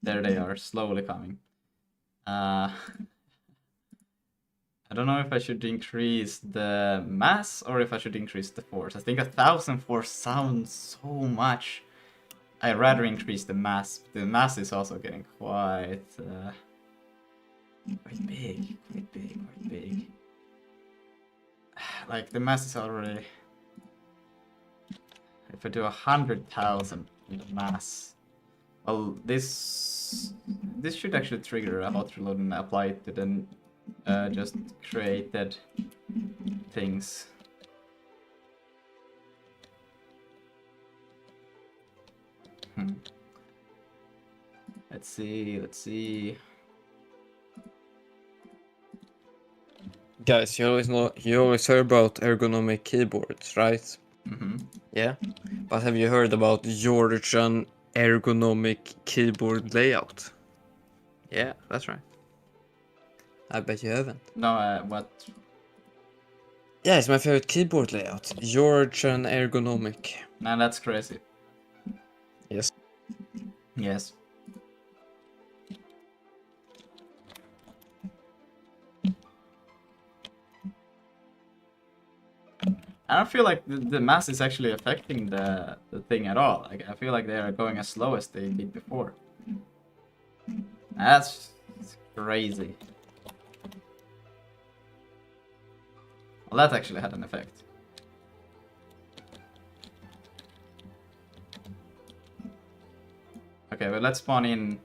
There they are, slowly coming. I don't know if I should increase the mass or if I should increase the force. I think 1,000 force sounds so much. I'd rather increase the mass. The mass is also getting quite big. Like the mass is already. If I do 100,000 in the mass, well, this should actually trigger a hot reload and apply it to the just created things. Let's see. Guys, you always heard about ergonomic keyboards, right? Mm-hmm. Yeah. But have you heard about Georgian ergonomic keyboard layout? Yeah, that's right. I bet you haven't. No, what? Yeah, it's my favorite keyboard layout. Georgian ergonomic. Nah, that's crazy. Yes. Yes. I don't feel like the mass is actually affecting the thing at all. Like I feel like they are going as slow as they did before. That's crazy. Well, that actually had an effect. Okay, but let's spawn in.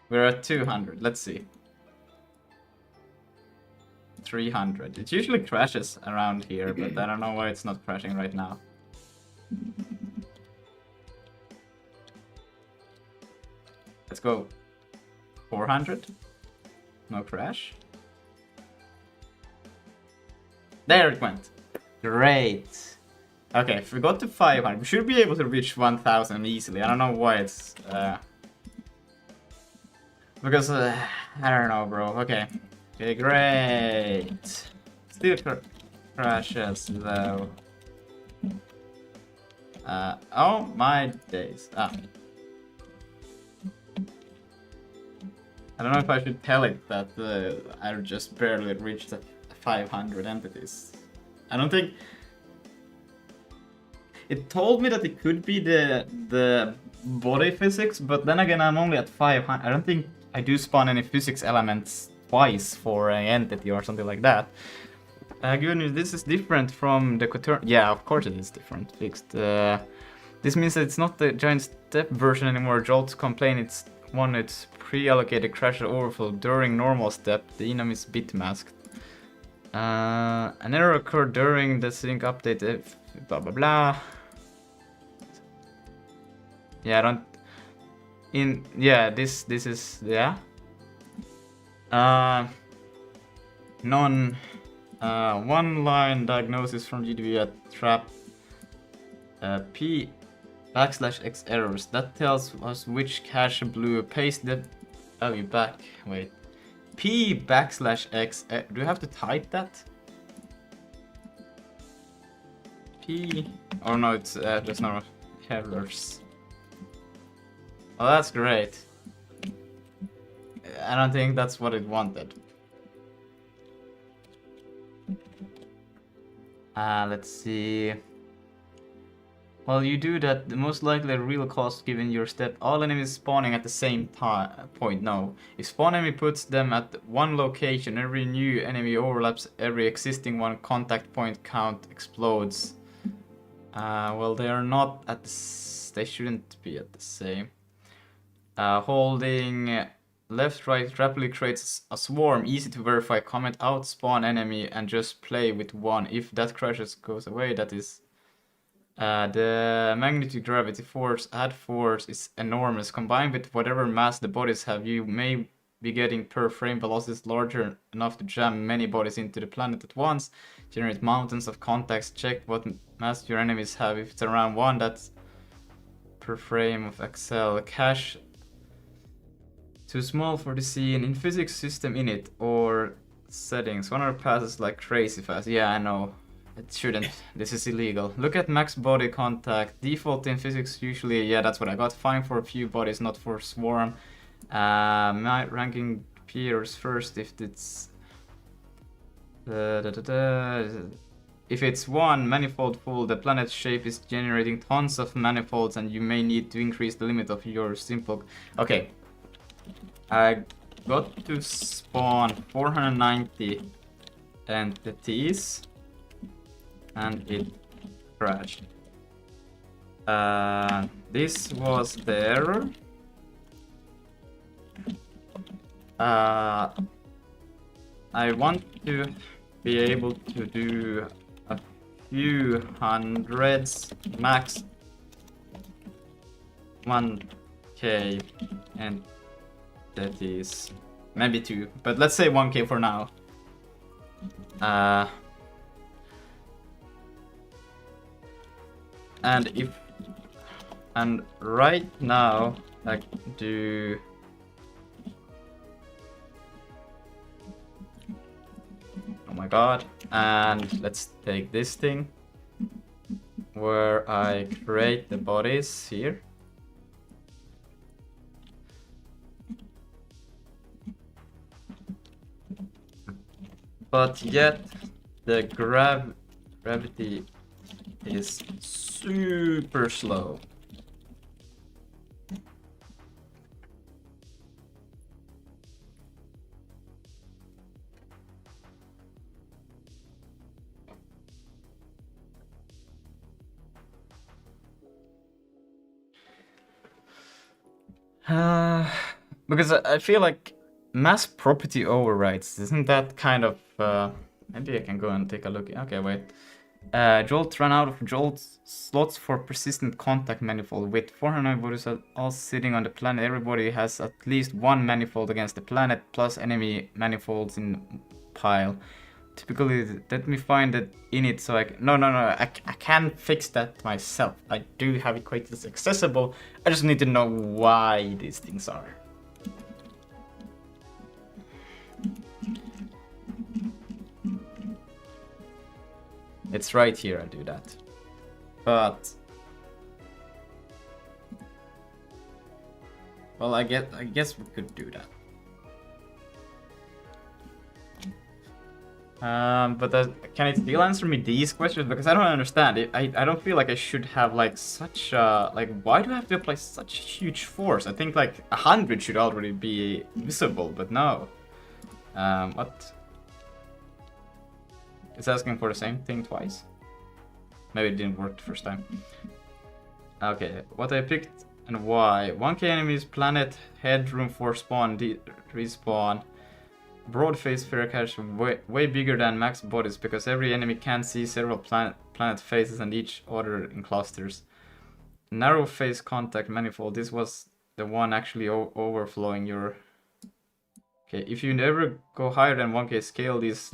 We're at 200. Let's see. 300. It usually crashes around here, but I don't know why it's not crashing right now. Let's go. 400. No crash. There it went. Great. Okay, if we got to 500, we should be able to reach 1000 easily. I don't know why it's... because, I don't know, bro. Okay. Okay, great. Still crashes, though. Oh my days. I don't know if I should tell it that I just barely reached the 500 entities. I don't think... It told me that it could be the body physics, but then again I'm only at 500. I don't think I do spawn any physics elements twice for an entity or something like that. Good news, this is different from the Quatern... Yeah, of course it is different. Fixed. This means that it's not the giant step version anymore. Jolts complain it's pre-allocated crash or overflow during normal step. The enum is bit masked. An error occurred during the sync update. Blah blah blah. Yeah, I don't. Yeah, this is yeah. One-line diagnosis from GDB at trap P\x errors. That tells us which cache blew. Paste the value back. Wait. P\x. Do you have to type that? P. Oh no, it's there's no errors. Oh, that's great. I don't think that's what it wanted. Let's see. While you do that, the most likely real cost given your step, all enemies spawning at the same point. No. If spawn enemy puts them at one location, every new enemy overlaps every existing one, contact point count explodes. Well, they are not at they shouldn't be at the same. Holding left, right rapidly creates a swarm, easy to verify. Comment out spawn enemy and just play with one. If that crashes goes away, that is... the magnitude gravity force, add force is enormous. Combined with whatever mass the bodies have, you may be getting per frame velocities larger enough to jam many bodies into the planet at once. Generate mountains of contacts. Check what mass your enemies have. If it's around 1, that's per frame of Excel. Cache too small for the scene. In physics system init or settings, 100 passes like crazy fast. Yeah, I know. It shouldn't. This is illegal. Look at max body contact. Default in physics usually, yeah, that's what I got. Fine for a few bodies, not for swarm. My ranking appears first if it's... If it's one manifold full, the planet's shape is generating tons of manifolds and you may need to increase the limit of your simple... Okay. I got to spawn 490 entities. And it crashed. This was the error. I want to be able to do a few hundreds, max 1k entities, maybe 2, but let's say 1k for now. And right now I do oh my god, and let's take this thing where I create the bodies here. But yet the gravity is super slow. Because I feel like Mass property overrides. Isn't that kind of... maybe I can go and take a look. Okay, wait. Jolt ran out of Jolt slots for persistent contact manifold. With 400 bodies all sitting on the planet, everybody has at least one manifold against the planet, plus enemy manifolds in pile. Typically, let me find it in it so I can... No, I can fix that myself. I do have equators accessible. I just need to know why these things are. It's right here I do that. But... well, I guess we could do that. Can it still answer me these questions? Because I don't understand it. I don't feel like I should have like such like, why do I have to apply such huge force? I think like 100 should already be visible, but no. What? It's asking for the same thing twice? Maybe it didn't work the first time. Okay, what I picked and why. 1k enemies, planet, headroom for spawn, respawn. Broad face fair catch way bigger than max bodies because every enemy can see several planet faces and each other in clusters. Narrow face contact manifold. This was the one actually overflowing your... Okay, if you never go higher than 1k scale, these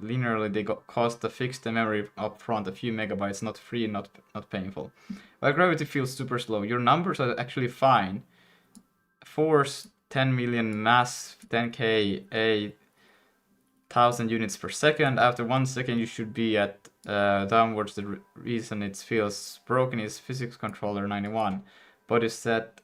linearly they cost a fixed memory up front, a few megabytes, not free, not painful. While gravity feels super slow, your numbers are actually fine. Force 10 million, mass 10k, a 1000 units per second. After 1 second you should be at downwards. The reason it feels broken is physics controller 91. Body set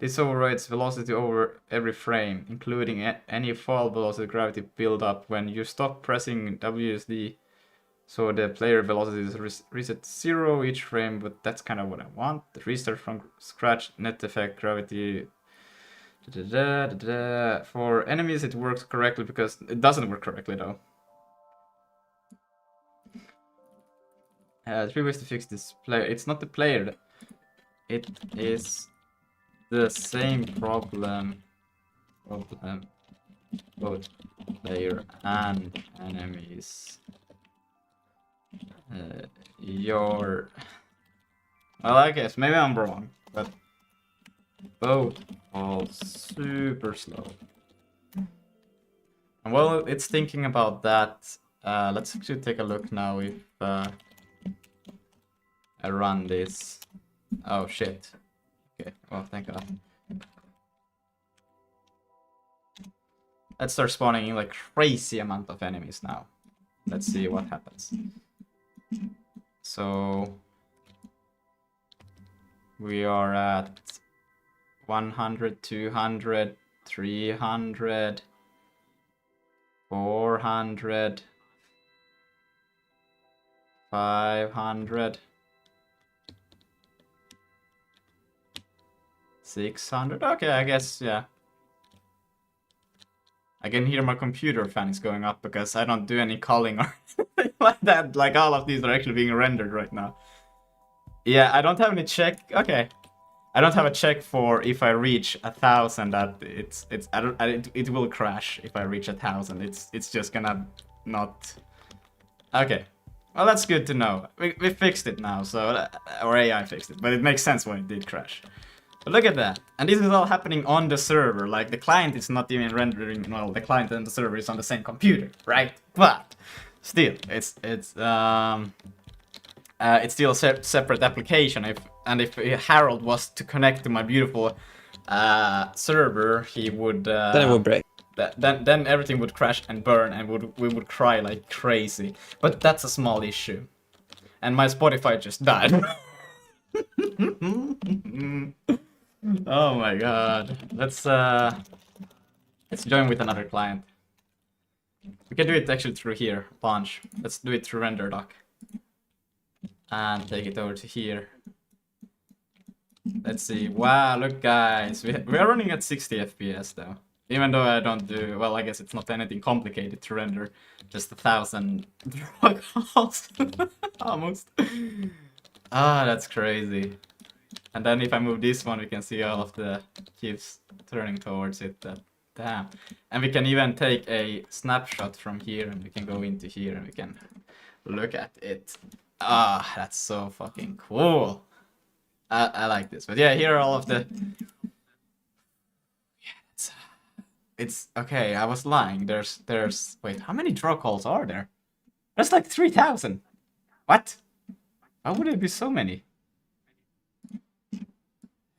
this overrides velocity over every frame, including any fall velocity gravity build up when you stop pressing WSD. So the player velocity is reset 0 each frame, but that's kind of what I want. The restart from scratch, net effect, gravity. For enemies it works correctly because it doesn't work correctly though. 3 ways to fix this player. It's not the player. It is the same problem. Both player and enemies. Well, I guess maybe I'm wrong, but both all super slow. And well, it's thinking about that. Let's actually take a look now if I run this. Oh shit. Okay, well, thank God. Let's start spawning in like crazy amount of enemies now. Let's see what happens. So we are at 100, 200, 300, 400, 500, 600. Okay, I guess, yeah. I can hear my computer fan is going up because I don't do any calling or anything like that. Like all of these are actually being rendered right now. Yeah, I don't have any check. Okay, I don't have a check for if I reach 1,000. That it will crash if I reach 1,000. It's just gonna not. Okay, well that's good to know. We fixed it now, so or AI fixed it, but it makes sense why it did crash. But look at that. And this is all happening on the server. Like, the client is not even rendering, well, the client and the server is on the same computer, right? But still, it's still a separate application. If Harold was to connect to my beautiful server, he would Then it would break. Then everything would crash and burn, and we would cry like crazy. But that's a small issue. And my Spotify just died. Oh my god. Let's join with another client. We can do it actually through here, launch. Let's do it through render doc. And take it over to here. Let's see. Wow, look guys. We are running at 60 FPS though. Even though I don't do, well, I guess it's not anything complicated to render. Just 1,000 draw calls. Almost. Ah, that's crazy. And then if I move this one, we can see all of the cubes turning towards it. Damn. And we can even take a snapshot from here, and we can go into here, and we can look at it. Ah, that's so fucking cool. I like this. But yeah, here are all of the... Yeah, it's okay, I was lying. There's... Wait, how many draw calls are there? That's like 3,000. What? Why would there be so many?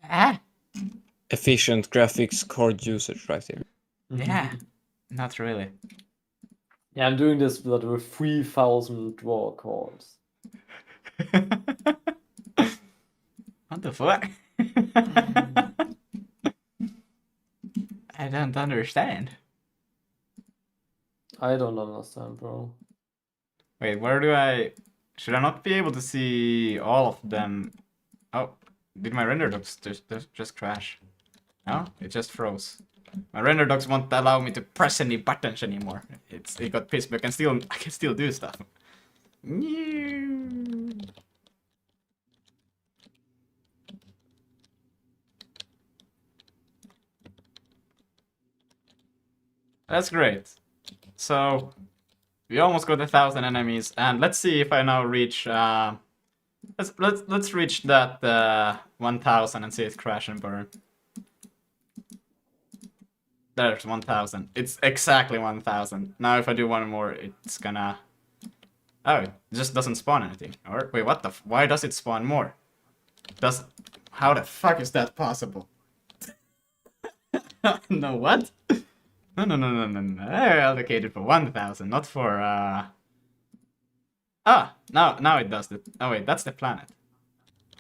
Ah! Efficient graphics card usage right here. Yeah. Not really. Yeah, I'm doing this with 3,000 draw calls. What the fuck? I don't understand. I don't understand, bro. Wait, where do I... Should I not be able to see all of them? Oh, did my render docs just crash? No, it just froze. My render docs won't allow me to press any buttons anymore. It got pissed, but I can still do stuff. That's great. So we almost got 1,000 enemies, and let's see if I now reach. Let's reach that 1,000 and see it crash and burn. There's 1,000. It's exactly 1,000. Now if I do one more, it's gonna. Oh, it just doesn't spawn anything. Or wait, what the? Why does it spawn more? How the fuck is that possible? No, what? No. I allocated for 1,000, not for now it does it. Oh wait, that's the planet.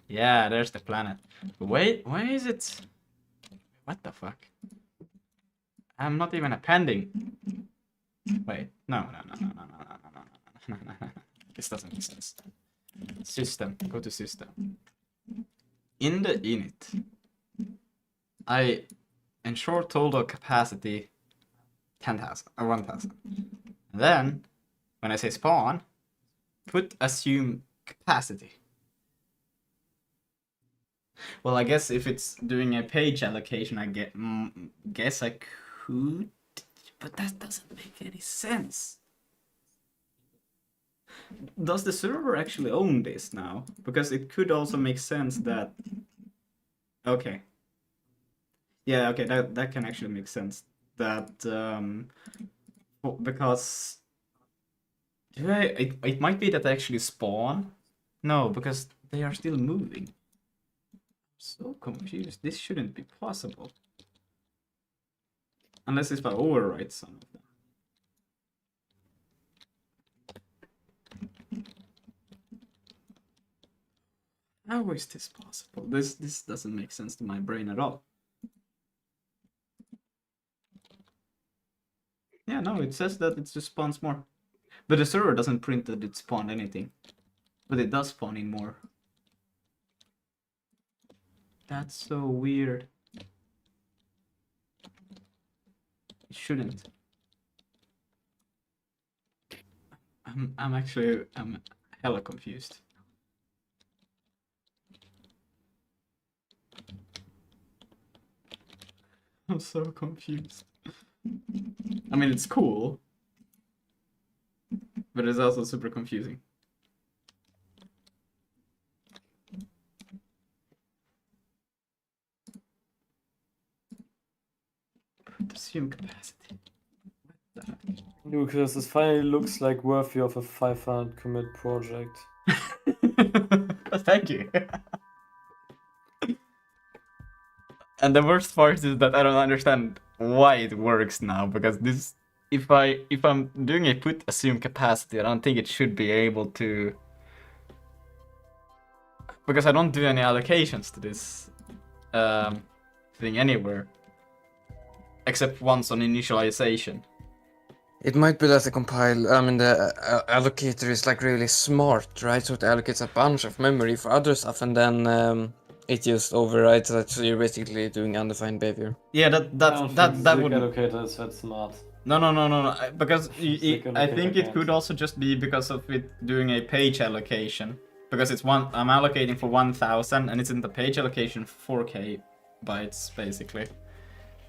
Yeah, there's the planet. Wait, why is it? What the fuck? I'm not even appending. Wait, no. This doesn't make sense. System, go to system. In the init, I ensure total capacity 10,000 or 1,000. Then, when I say spawn, put assume capacity. Well, I guess if it's doing a page allocation, I guess I could, but that doesn't make any sense. Does the server actually own this now? Because it could also make sense that... Okay. Yeah, okay, that can actually make sense. That, because... It might be that they actually spawn? No, because they are still moving. I'm so confused. This shouldn't be possible. Unless if I overwrite some of them. How is this possible? This doesn't make sense to my brain at all. Yeah, no, it says that it just spawns more. But the server doesn't print that it spawned anything. But it does spawn in more. That's so weird. It shouldn't. I'm hella confused. I'm so confused. I mean, it's cool, but it's also super confusing. Assume capacity. What the heck? Lucas, this finally looks like worthy of a 500 commit project. Thank you. And the worst part is that I don't understand why it works now, because this, if I'm doing a put assume capacity, I don't think it should be able to, because I don't do any allocations to this thing anywhere, except once on initialization. It might be that the allocator is like really smart, right? So it allocates a bunch of memory for other stuff, and then it just overrides that. So you're basically doing undefined behavior. Yeah, that would. Allocator is that smart. No. Because I think it can't. could also just be because of it doing a page allocation, because it's one. I'm allocating for 1,000, and it's in the page allocation 4K bytes basically.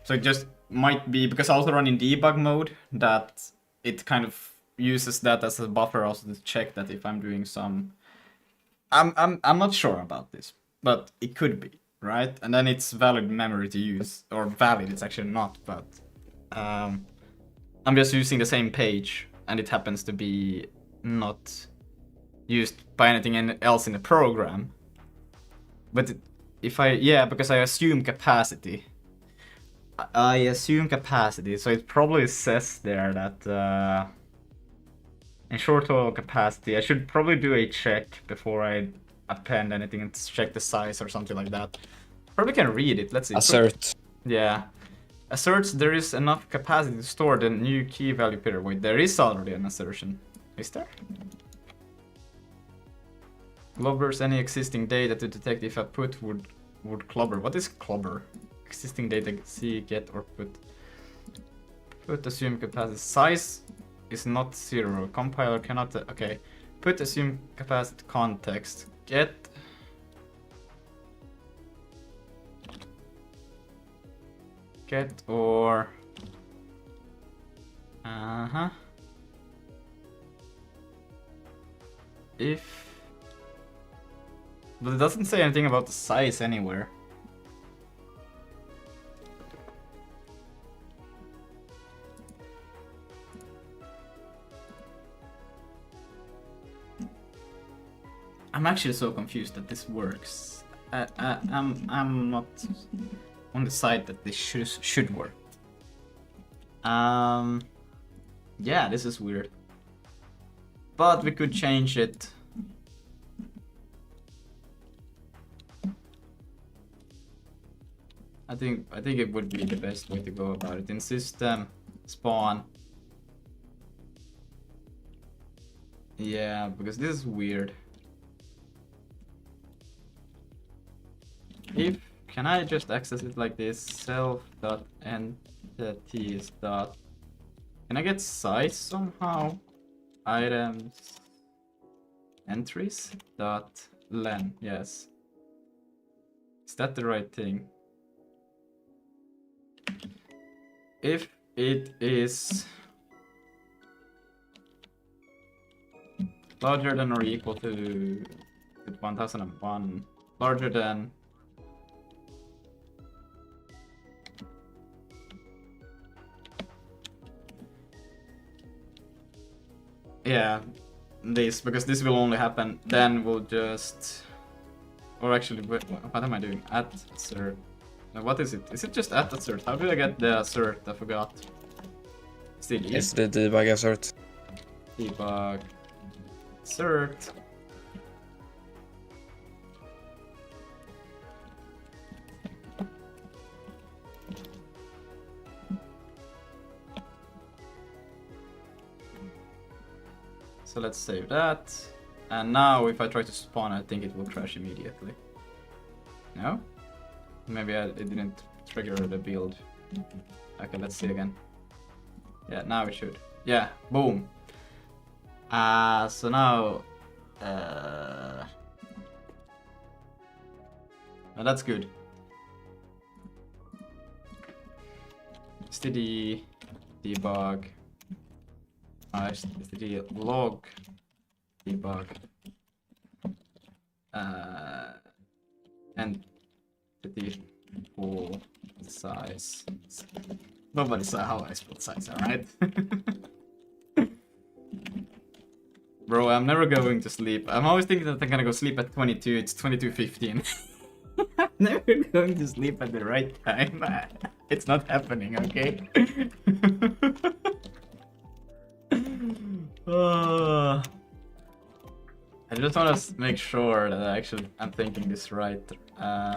So it just might be because I also run in debug mode that it kind of uses that as a buffer also to check that if I'm doing some. I'm not sure about this, but it could be, right? And then it's valid memory to use, or valid. It's actually not, but I'm just using the same page, and it happens to be not used by anything else in the program. But because I assume capacity. I assume capacity, so it probably says there that in short total capacity, I should probably do a check before I append anything and check the size or something like that. Probably can read it. Let's see. Assert. Yeah. Asserts there is enough capacity to store the new key value pair. Wait, there is already an assertion. Is there? Clobbers any existing data to detect if a put would clobber. What is clobber? Existing data, see, get, or put. Put assume capacity. Size is not 0. Compiler cannot. Okay. Put assume capacity context. Get. Get or. If. But it doesn't say anything about the size anywhere. I'm actually so confused that this works. I'm not on the side that this should work. Yeah, this is weird. But we could change it. I think it would be the best way to go about it. In system, spawn. Yeah, because this is weird. If can I just access it like this? Self.entities. Can I get size somehow? Items. Entries. Len. Yes. Is that the right thing? If it is larger than or equal to 1001, larger than this, because this will only happen, then we'll just, or actually, what am I doing? At assert. What is it? Is it just at assert? How do I get the assert? I forgot. Still, It's the debug assert. Debug assert. So let's save that. And now if I try to spawn, I think it will crash immediately. No? Maybe it didn't trigger the build. Okay, let's see again. Yeah, now it should. Yeah, boom. So now... well, that's good. Std debug. Std log debug. And the full size. Nobody saw how I spelled size, alright? Bro, I'm never going to sleep. I'm always thinking that I'm gonna go sleep at 22. It's 22:15. I'm never going to sleep at the right time. It's not happening, okay? I just want to make sure that I'm thinking this right.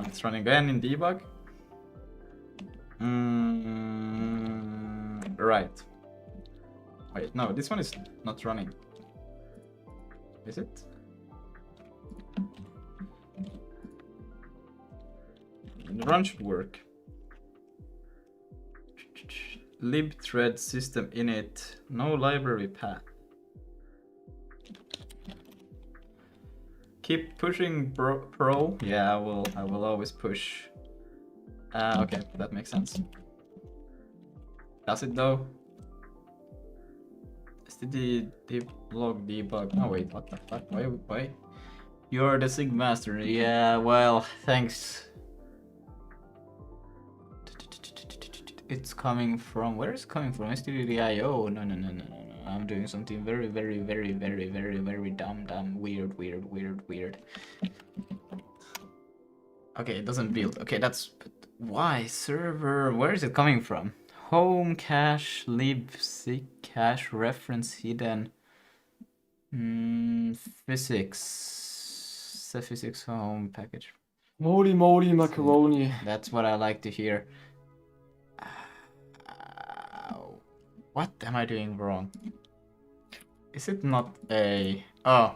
It's running again in debug. Right. Wait, no, this one is not running. Is it? The run should work. libthread system init, no library path. keep pushing pro. Yeah, I will always push. Okay, that makes sense. Does it though? Is the log debug? Oh wait, what the fuck? Why? You're the Zig master. Yeah, well, thanks. It's coming from, where is it coming from? STD.io? No. I'm doing something very dumb, weird. Okay, it doesn't build. Okay, that's, why server? Where is it coming from? Home cache, libc cache, reference hidden. Physics. The physics home package. Holy moly macaroni. That's what I like to hear. What am I doing wrong? Is it not a... Oh.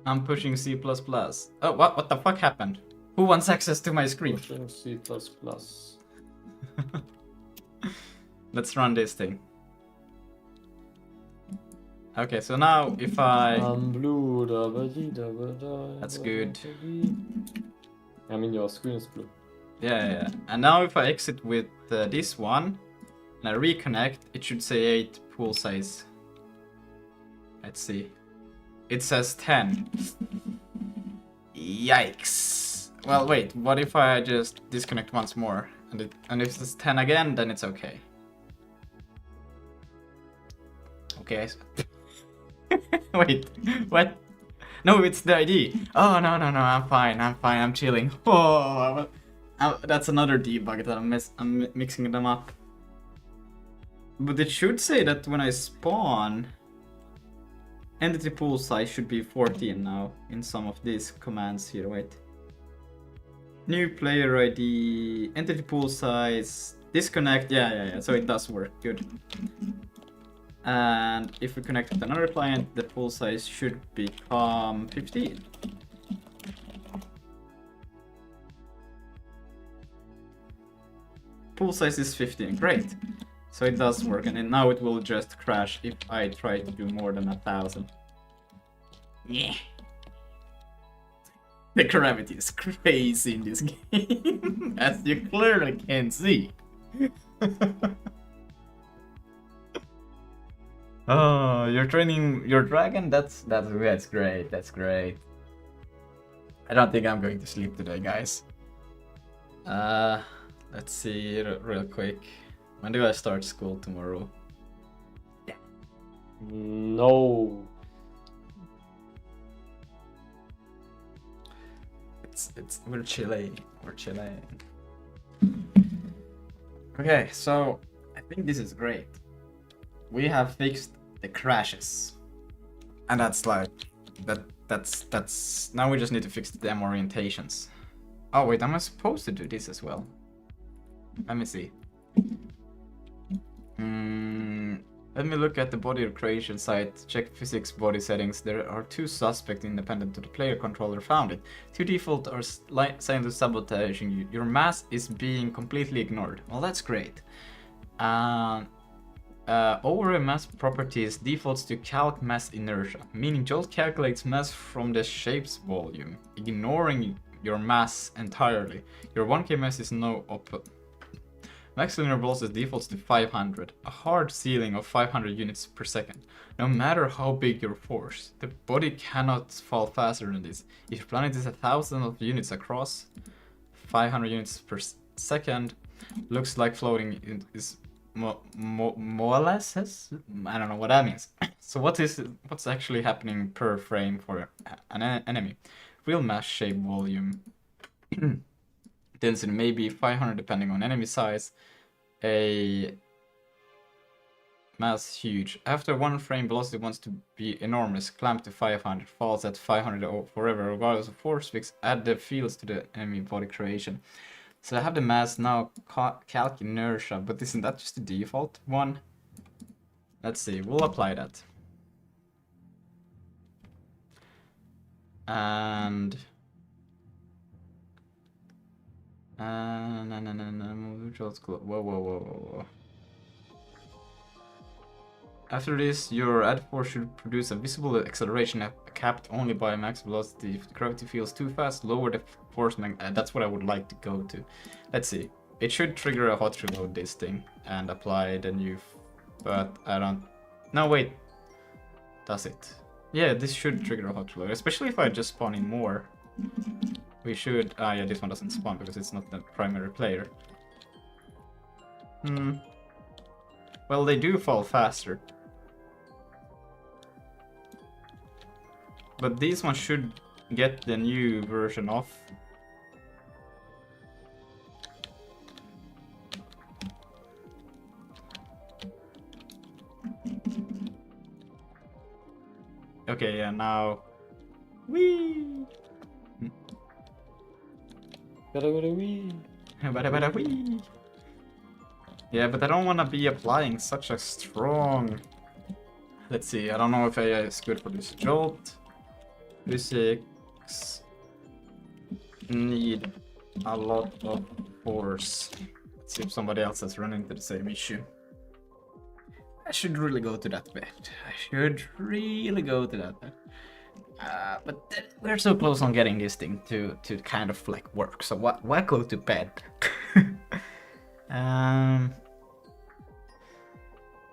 I'm pushing C++. Oh, what the fuck happened? Who wants access to my screen? Pushing C++. Let's run this thing. Okay, so now if I... blue. That's good. I mean, your screen is blue. Yeah. And now if I exit with this one, and I reconnect, it should say 8 pool size. Let's see. It says 10. Yikes. Well, wait, what if I just disconnect once more? And if it's 10 again, then it's okay. Okay. Wait, what? No, it's the ID. Oh, no, I'm fine, I'm chilling. Oh, that's another debug that I'm mixing them up. But it should say that when I spawn, entity pool size should be 14 now in some of these commands here. Wait. New player ID, entity pool size, disconnect. Yeah. So it does work. Good. And if we connect with another client, the pool size should become 15. Pool size is 15. Great. So it does work, and now it will just crash if I try to do more than 1,000. Yeah. The gravity is crazy in this game, as you clearly can see. Oh, you're training your dragon? That's great. That's great. I don't think I'm going to sleep today, guys. Let's see real quick. When do I start school tomorrow? Yeah. No. We're chilling. Okay, so I think this is great. We have fixed the crashes. And that's like that's now we just need to fix the demo orientations. Oh wait, am I supposed to do this as well? Let me see. Let me look at the body creation site, check physics body settings. There are 2 suspects independent to the player controller found it. 2 default are silently sabotaging you. Your mass is being completely ignored. Well, that's great. Overlay mass properties defaults to calc mass inertia, meaning Jolt calculates mass from the shape's volume, ignoring your mass entirely. Your 1k mass is no Max linear velocity defaults to 500, a hard ceiling of 500 units per second. No matter how big your force, the body cannot fall faster than this. If your planet is 1,000 of units across, 500 units per second, looks like floating is molasses? I don't know what that means. So what's actually happening per frame for an enemy? Real mass shape volume. Density may be 500 depending on enemy size. A mass huge. After 1 frame, velocity wants to be enormous. Clamp to 500. Falls at 500 forever. Regardless of force fix, add the fields to the enemy body creation. So I have the mass now, calc inertia, but isn't that just the default one? Let's see, we'll apply that. And Whoa. After this, your add force should produce a visible acceleration capped only by max velocity. If the gravity feels too fast, lower the force that's what I would like to go to. Let's see. It should trigger a hot reload this thing and apply the new... But I don't... No, wait. Does it? Yeah, this should trigger a hot reload, especially if I just spawn in more. We should... Ah, yeah, this one doesn't spawn because it's not the primary player. Well, they do fall faster. But these ones should get the new version off. Okay, yeah, now... Whee! Bada wee. Bada whee! Yeah, but I don't want to be applying such a strong... Let's see, I don't know if AI is good for this. Jolt. Physics need a lot of force. Let's see if somebody else has run into the same issue. I should really go to that bet. But we're so close on getting this thing to kind of like work. So why go to bed?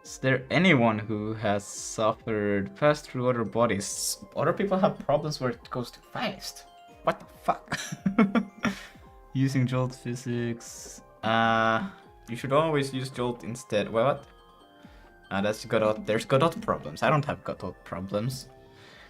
Is there anyone who has suffered fast through other bodies? Other people have problems where it goes too fast. What the fuck? Using jolt physics. You should always use jolt instead. What? That's Godot. There's Godot problems. I don't have Godot problems.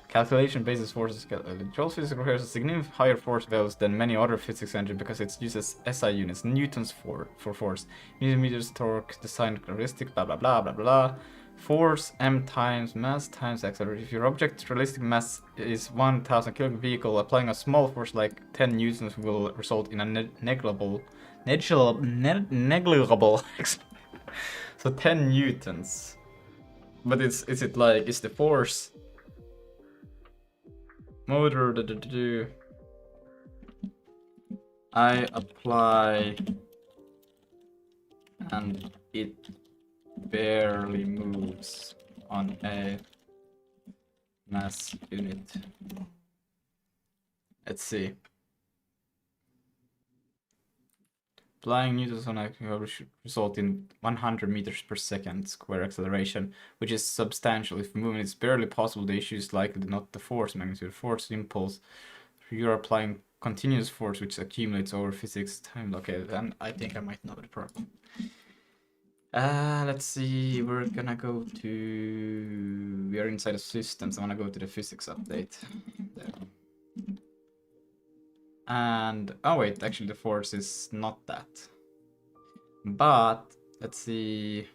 Calculation basis forces. Jolt physics requires a significantly higher force values than many other physics engines because it uses SI units, newtons for force, newton meters, torque, design characteristic, blah blah blah blah blah. Force m times mass times acceleration. If your object's realistic mass is 1,000 kg vehicle, applying a small force like 10 newtons will result in a negligible. So 10 newtons. But is the force motor I apply and it barely moves on a mass unit. Let's see. Applying newtons on a should result in 100 meters per second square acceleration, which is substantial. If movement is barely possible, the issue is likely not the force magnitude. Force impulse. You are applying continuous force, which accumulates over physics time. Okay, then I think I might know the problem. Let's see. We're gonna go to... We are inside the systems. I wanna go to the physics update. There. And oh wait, actually the force is not that. But let's see.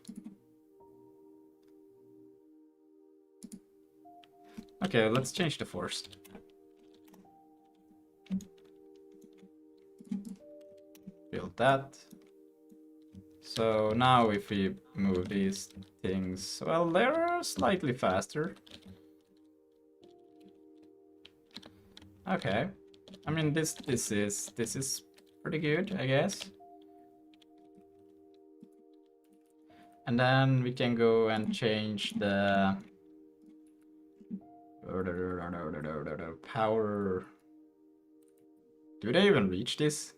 Okay, let's change the force. Build that. So now if we move these things, well, they're slightly faster. Okay. I mean, this is pretty good, I guess. And then we can go and change the power. Do they even reach this?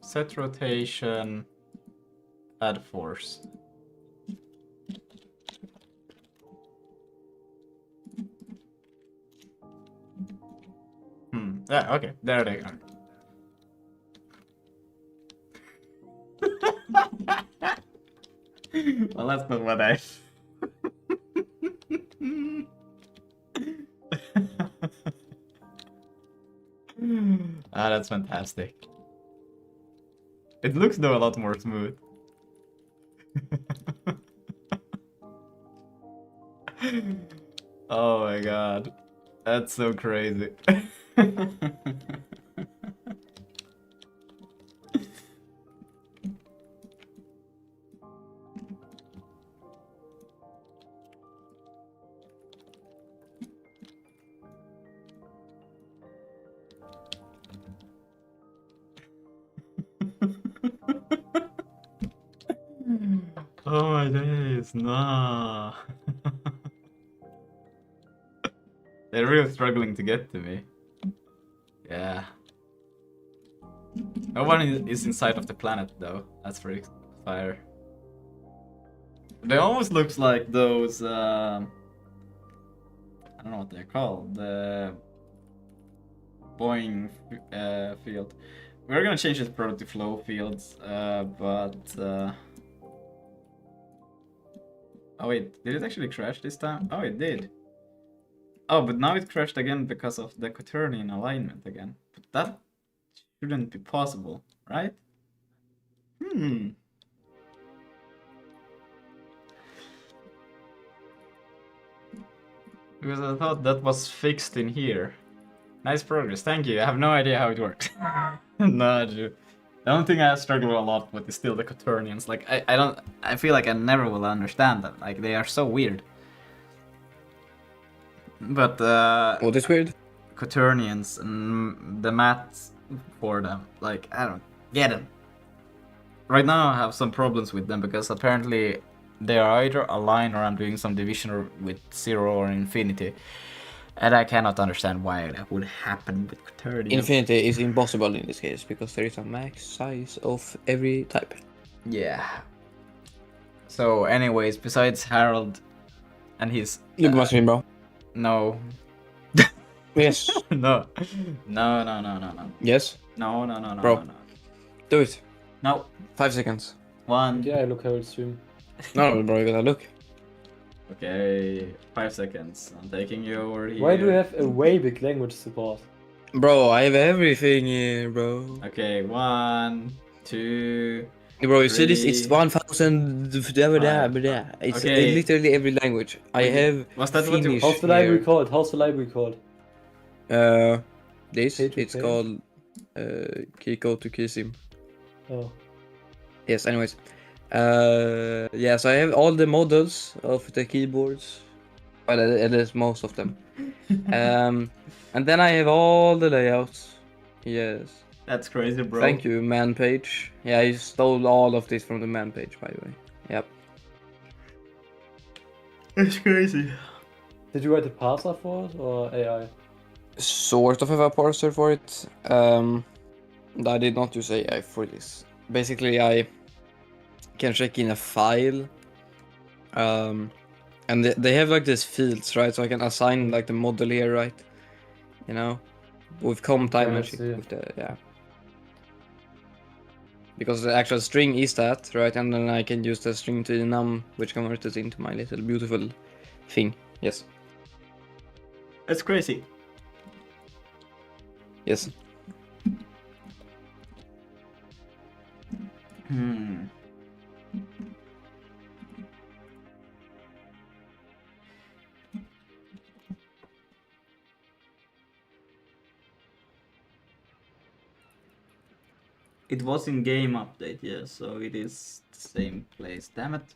Set rotation, add force. Yeah, okay, there they are. Well, that's not what I... That's fantastic. It looks though a lot more smooth. Oh my god. That's so crazy. my days, nah. They're really struggling to get to me. Yeah. No one is inside of the planet though. That's pretty fire. They almost looks like those. I don't know what they're called. The Boeing field. We're gonna change this probably to flow fields, but. Oh wait, did it actually crash this time? Oh, it did. Oh, but now it crashed again because of the quaternion alignment again. But that shouldn't be possible, right? Hmm. Because I thought that was fixed in here. Nice progress, thank you. I have no idea how it works. No, I do. The only thing I struggle a lot with is still the quaternions. Like, I feel like I never will understand them. Like, they are so weird. But, What is weird? quaternions and the maths for them, like, I don't get them. Right now I have some problems with them because apparently they are either aligned or I'm doing some division with 0 or infinity. And I cannot understand why that would happen with quaternions. Infinity is impossible in this case because there is a max size of every type. Yeah. So anyways, besides Harold and his... You must be, bro. No. Yes. No. No. Yes. No. Bro. Do it. No. 5 seconds. 1. Yeah, I look Harold stream. No, bro, you gotta look. Okay, 5 seconds. I'm taking you over here. Why do we have a way big language support? Bro, I have everything here, bro. Okay, 1, 2. Bro, you see this? It's 3, 1,000. It's Okay. literally every language. I have Was that what you- Finnish How's the library here. called? How's the library called? This, Pay to it's pay? called Kiko to Kisim. Oh. Yes, anyways. Yeah, so I have all the models of the keyboards. Well, at least most of them. And then I have all the layouts. Yes. That's crazy, bro. Thank you, man page. Yeah, I stole all of this from the man page, by the way. Yep. That's crazy. Did you write a parser for it or AI? Sort of have a parser for it. I did not use AI for this. Basically, I can check in a file. And they have like these fields, right? So I can assign like the model here, right? You know, with com time Yeah, I and shit. see. With the, yeah. Because the actual string is that, right? And then I can use the string to enum, which converts it into my little beautiful thing. Yes. That's crazy. Yes. Hmm. It was in game update, yeah, so it is the same place. Damn it.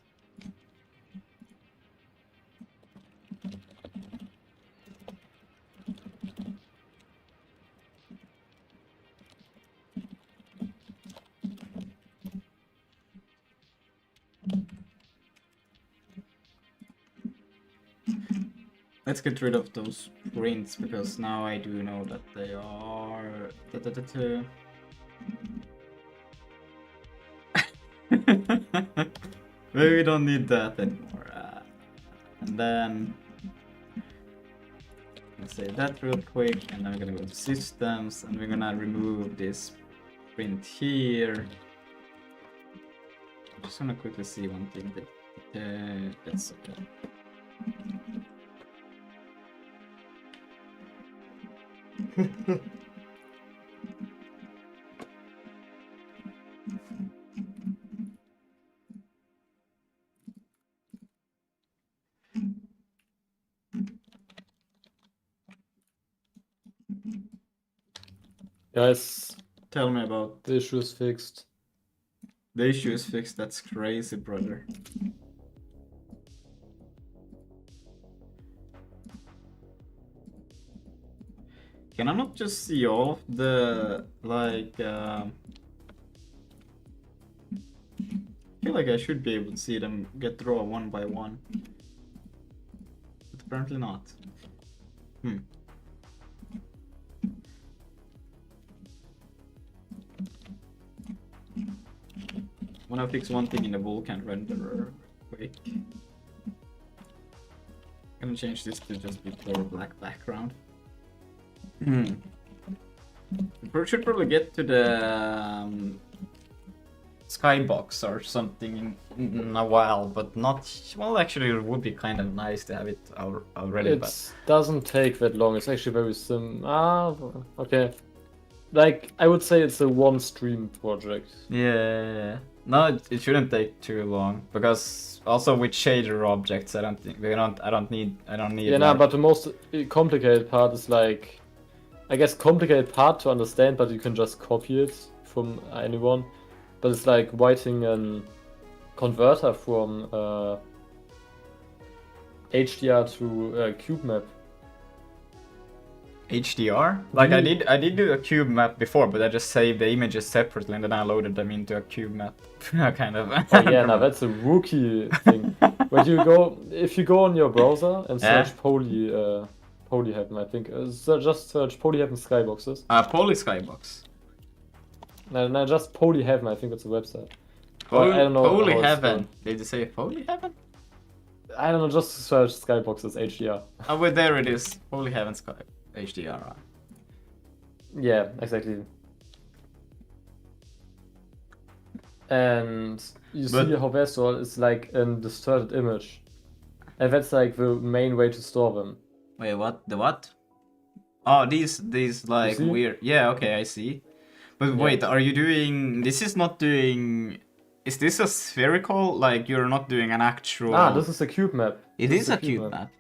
Let's get rid of those prints because now I do know that they are. Maybe we don't need that anymore. And then let's say that real quick, and then we're gonna go to systems, and we're gonna remove this print here. I'm just gonna quickly see one thing that that's okay. Guys, Tell me about the issue is fixed. the issue is fixed. That's crazy, brother. Can I not just see all of the like? I feel like I should be able to see them get draw one by one. But apparently not. Wanna fix one thing in the Vulkan renderer quick. Gonna change this to just be pure black background. We should probably get to the skybox or something in a while, but not. Well, actually, it would be kind of nice to have it already. It doesn't take that long. It's actually very okay. Like, I would say it's a one stream project. Yeah. No, it shouldn't take too long because also with shader objects, I don't need. Yeah, no, but the most complicated part is like, I guess complicated part to understand, but you can just copy it from anyone. But it's like writing a converter from HDR to cube map. HDR? Like I did do a cube map before, but I just saved the images separately and then I loaded them into a cube map. Kind of. Oh, yeah, now that's a rookie thing. But if you go on your browser and search Polyheaven, I think, just search Polyheaven skyboxes. Poly skybox. No, just Polyheaven, I think it's a website. Poly, I don't know. Polyheaven. Did you say Polyheaven? I don't know, just search skyboxes HDR. Oh, well, there it is. Polyheaven sky HDR. Yeah, exactly. And you see how Vessel is like a distorted image. And that's like the main way to store them. Wait, what? The what? Oh, these like weird. Yeah, okay, I see. But wait, are you doing? This is not doing. Is this a spherical? Like you're not doing an actual. This is a cube map. It is a cube map.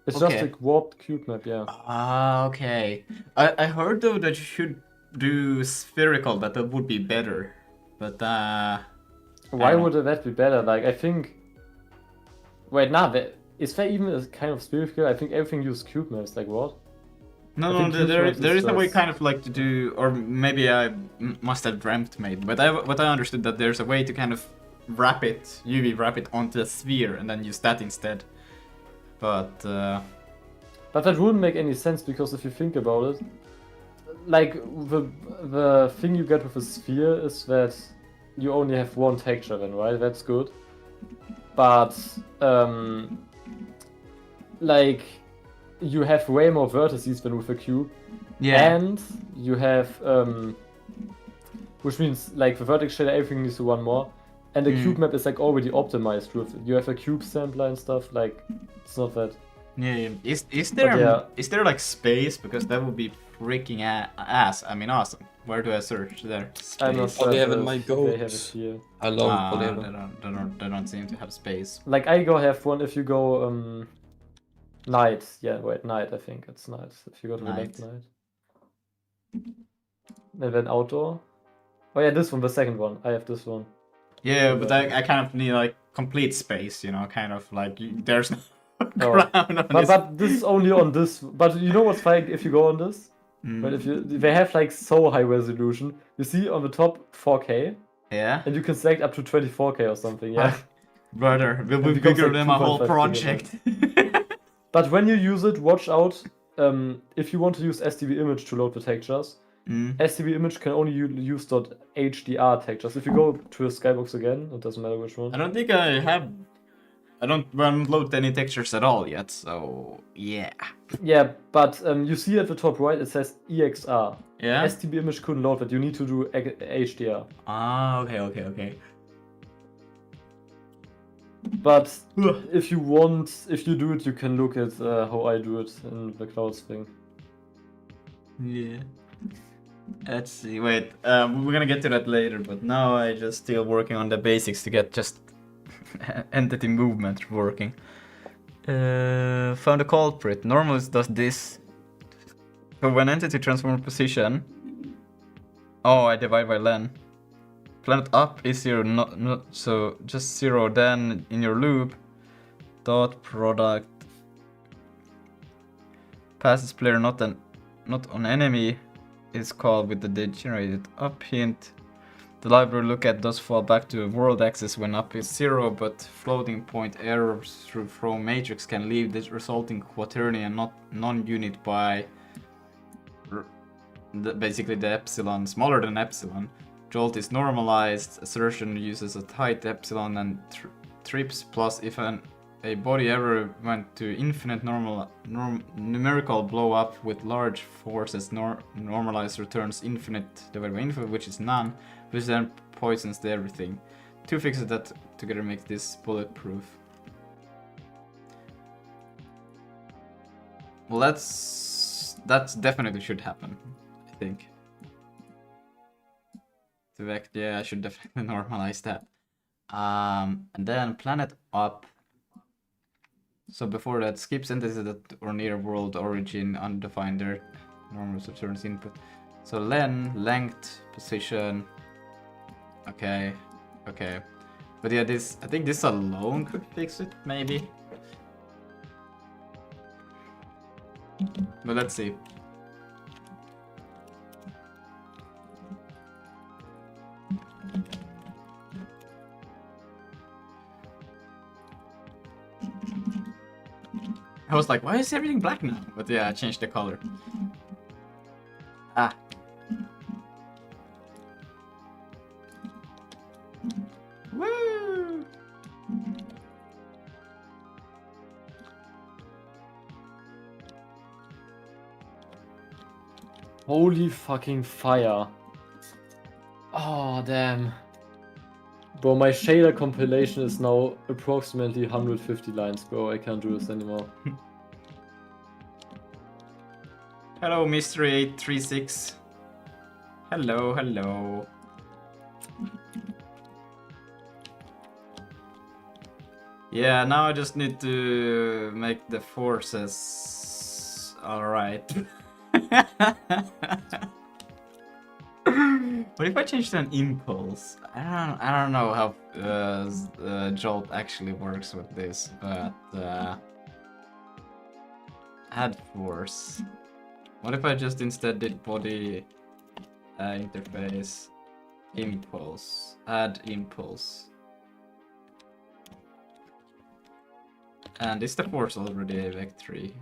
It's just a warped cube map, yeah. Ah, okay. I heard though that you should do spherical. That would be better. But why would that be better? Like I think. Wait, is there even a kind of spherical? I think everything uses cube maps. Like what? No, there is a way kind of like to do, or maybe I must have dreamt maybe, but what I understood that there's a way to kind of UV wrap it onto a sphere and then use that instead. But that wouldn't make any sense because if you think about it, like the thing you get with a sphere is that you only have one texture then, right? That's good. But like you have way more vertices than with a cube. Yeah. And you have which means like the vertex shader everything needs to one more. And the cube map is like already optimized with you have a cube sampler and stuff, like it's not that. Yeah. Is there like space? Because that would be freaking ass. I mean awesome. Where do I search there? Space. I'm not sure Polyheaven, my they have it goat. here. I love Polyheaven. They don't seem to have space. Like I have one if you go night. Yeah, wait, night, I think it's night. If you go to the left, night. And then outdoor. Oh yeah, this one, the second one. I have this one. Yeah, but I kind of need like complete space, you know, kind of like there's no ground on this. But this is only on this. But you know what's funny if you go on this? But if they have like so high resolution. You see on the top 4K. Yeah. And you can select up to 24K or something. Yeah. Brother, we'll be bigger than my whole project. But when you use it, watch out. If you want to use STB image to load the textures, STB image can only use .hdr textures. If you go to a skybox again, it doesn't matter which one. I don't think I have. I don't load any textures at all yet, so yeah. Yeah, but you see at the top right it says EXR. Yeah. STB image couldn't load that. You need to do HDR. Ah, okay. But if you do it, you can look at how I do it in the clouds thing. Yeah. Let's see. Wait, we're gonna get to that later, but now I just still working on the basics to get just entity movement working. Found a culprit. Normally it does this. So when entity transform position. Oh, I divide by len. Planet up is 0, not so just 0. Then in your loop, dot product passes player not on enemy is called with the degenerated up hint. The library look at does fall back to world axis when up is 0, but floating point errors through throw matrix can leave the resulting quaternion not non-unit by basically the epsilon smaller than epsilon. Jolt is normalized, assertion uses a tight epsilon and trips plus if a body ever went to infinite numerical blow up with large forces, normalized returns infinite divided by infinite, which is none, which then poisons everything. Two fixes that together make this bulletproof. Well, that's definitely should happen, I think. Yeah, I should definitely normalize that. And then planet up. So before that, skip synthesis at or near world origin, undefined there, normal returns input. So length, position. Okay. But yeah, I think this alone could fix it, maybe. But let's see. I was like, why is everything black now? But yeah, I changed the color. Ah. Woo! Holy fucking fire. Oh, damn. Bro, my shader compilation is now approximately 150 lines, bro. I can't do this anymore. Hello, Mystery 836. Hello. Yeah, now I just need to make the forces alright. What if I change to an impulse? I don't know how Jolt actually works with this, but add force. What if I just instead did body interface impulse, add impulse, and is the force already a vec3?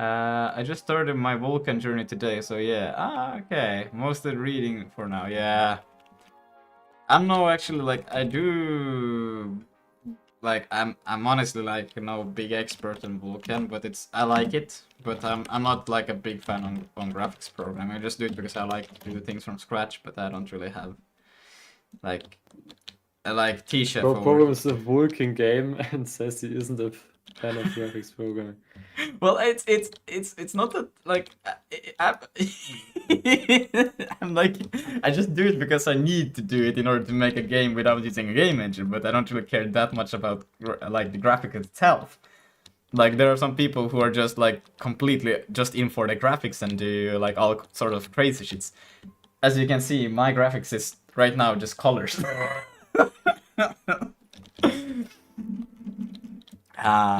I just started my Vulkan journey today, so yeah. Okay. Mostly reading for now, yeah. I'm no actually like I do like I'm honestly like no big expert in Vulkan, but I like it, but I'm not like a big fan on graphics programming. I just do it because I like to do things from scratch, but I don't really have like I like T-Chef Bro over. programs a Vulkan game and says he isn't a fan of graphics programming. Well, it's not that like I'm like I just do it because I need to do it in order to make a game without using a game engine, but I don't really care that much about like the graphic itself. Like there are some people who are just like completely just in for the graphics and do like all sort of crazy shits. As you can see, my graphics is right now just colors.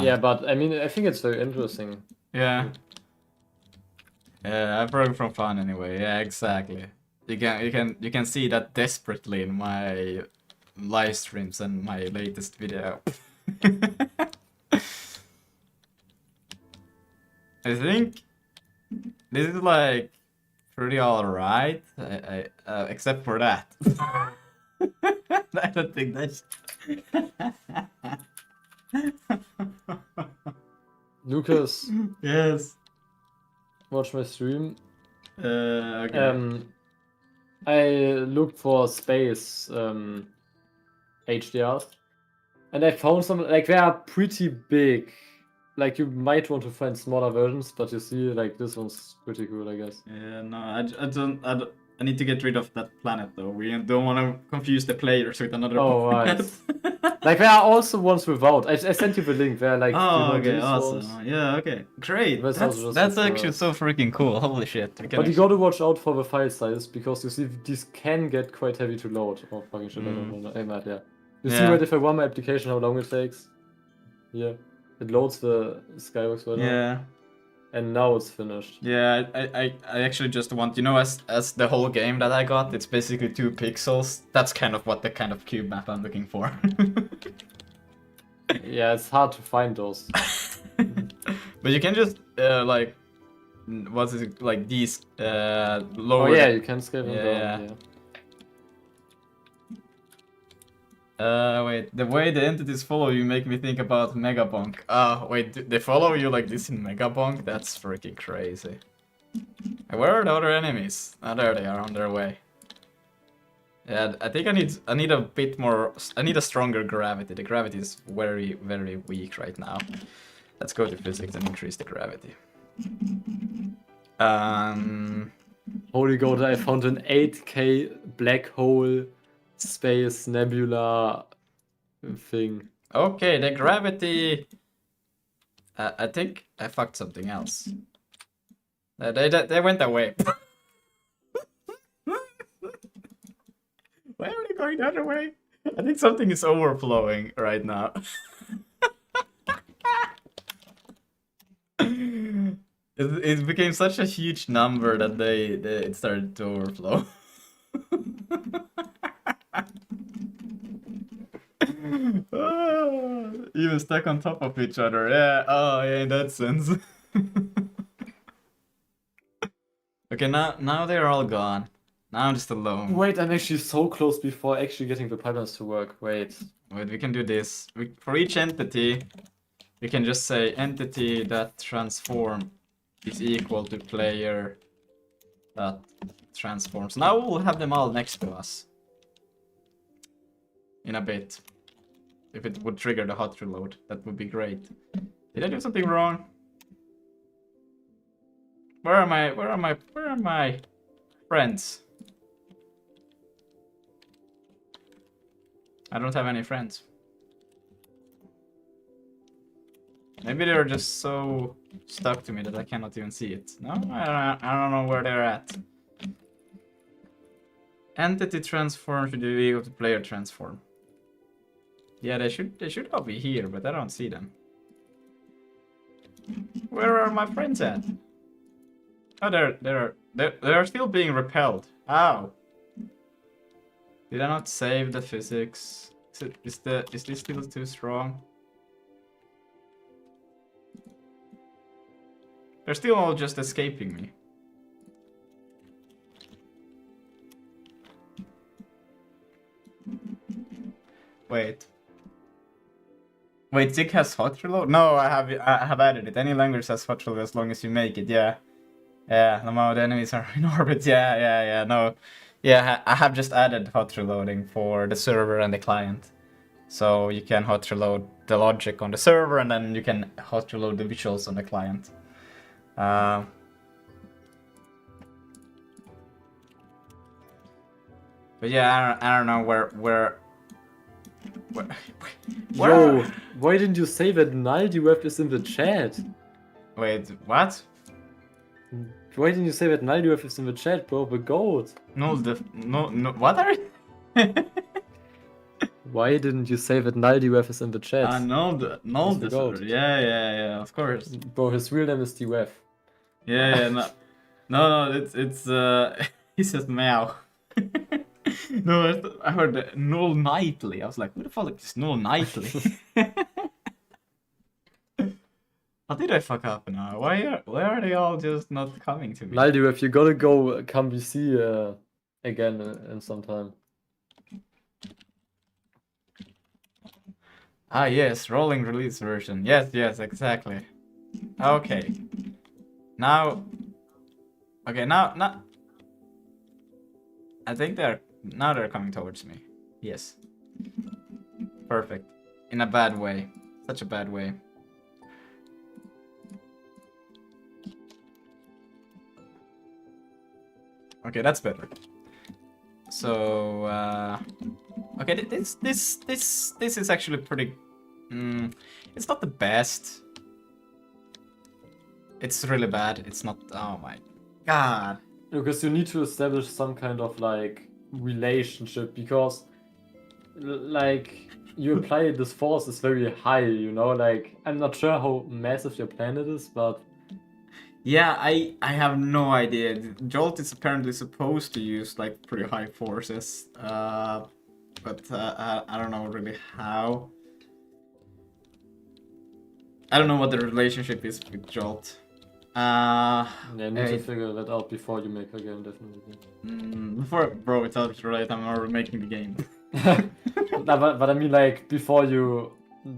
Yeah, but I mean, I think it's very interesting. Yeah. Yeah, I programmed from fun anyway. Yeah, exactly. You can see that desperately in my live streams and my latest video. I think this is like pretty alright. I except for that. I don't think that's. Lucas, Yes. watch my stream. Okay. I looked for space HDRs, and I found some like they are pretty big. Like you might want to find smaller versions, but you see, like this one's pretty cool, I guess. Yeah, no, I don't. I need to get rid of that planet though. We don't want to confuse the players with another planet. Right. Like there are also ones without. I sent you the link. They're like Okay, these awesome. ones. Yeah, okay, great. That's also just That's for- actually so freaking cool. Holy shit. But you gotta watch out for the file size because you see these can get quite heavy to load. Oh fucking shit! I don't know. I might, yeah. You see Yeah. right if I run my application how long it takes. Yeah, it loads the Skybox right now. Yeah. and now it's finished. Yeah, I actually just want, you know, as the whole game that I got, it's basically 2 pixels. That's kind of what the kind of cube map I'm looking for. Yeah, it's hard to find those. But you can just like, what's it like these Oh lower. yeah, you can scale them Yeah, down. yeah. Wait, the way the entities follow you make me think about Megabonk. Wait, they follow you like this in Megabonk? That's freaking crazy. Where are the other enemies? Ah, there they are on their way. Yeah, I think I need a bit more. I need a stronger gravity. The gravity is very, very weak right now. Let's go to physics and increase the gravity. Holy God, I found an 8K black hole space nebula thing. Okay, the gravity. I think I fucked something else. They went away. Why are they going the other way? I think something is overflowing right now. It became such a huge number that it started to overflow. Even stuck on top of each other. Yeah. Oh, yeah. In that sense. Okay. Now they're all gone. Now I'm just alone. Wait, I'm actually so close before actually getting the pipelines to work. Wait, we can do this. For each entity, we can just say entity that transform is equal to player that transforms. Now we'll have them all next to us. In a bit. If it would trigger the hot reload, that would be great. Did I do something wrong? Where are my friends? I don't have any friends. Maybe they're just so stuck to me that I cannot even see it. No, I don't know where they're at. Entity transform should be equal to player transform. Yeah, they should all be here, but I don't see them. Where are my friends at? Oh, they're still being repelled. Ow. Did I not save the physics? Is this still too strong? They're still all just escaping me. Wait, Zig has hot reload? No, I have added it. Any language has hot reload as long as you make it. Yeah, yeah. No, the enemies are in orbit. Yeah. No, yeah. I have just added hot reloading for the server and the client, so you can hot reload the logic on the server, and then you can hot reload the visuals on the client. But yeah, I don't know where yo, why didn't you say that null def is in the chat? Wait, what? Why didn't you say that null def is in the chat, bro? The goat. No, what are you? Why didn't you say that null def is in the chat? No, the goat. Yeah, of course. Bro, his real name is def. Yeah, no, it's he says meow. No, I heard Null Nightly. I was like, who the fuck is Null Nightly? How did I fuck up now? Why are they all just not coming to me? Null def, you gotta go come BC again in some time. Ah, yes, rolling release version. Yes, exactly. Okay. Now I think they're coming towards me. Yes. Perfect. In a bad way. Such a bad way. Okay, that's better. So okay, this is actually pretty. It's not the best. It's really bad. It's not. Oh my god. Because you need to establish some kind of like relationship, because like you apply this force is very high, you know, like I'm not sure how massive your planet is, but Yeah, I have no idea. Jolt is apparently supposed to use like pretty high forces, but I don't know really how. I don't know what the relationship is with Jolt. Yeah, need to Hey, figure that out before you make a game, definitely. before, bro, it's up to late. I'm already making the game. No, but I mean, like, before you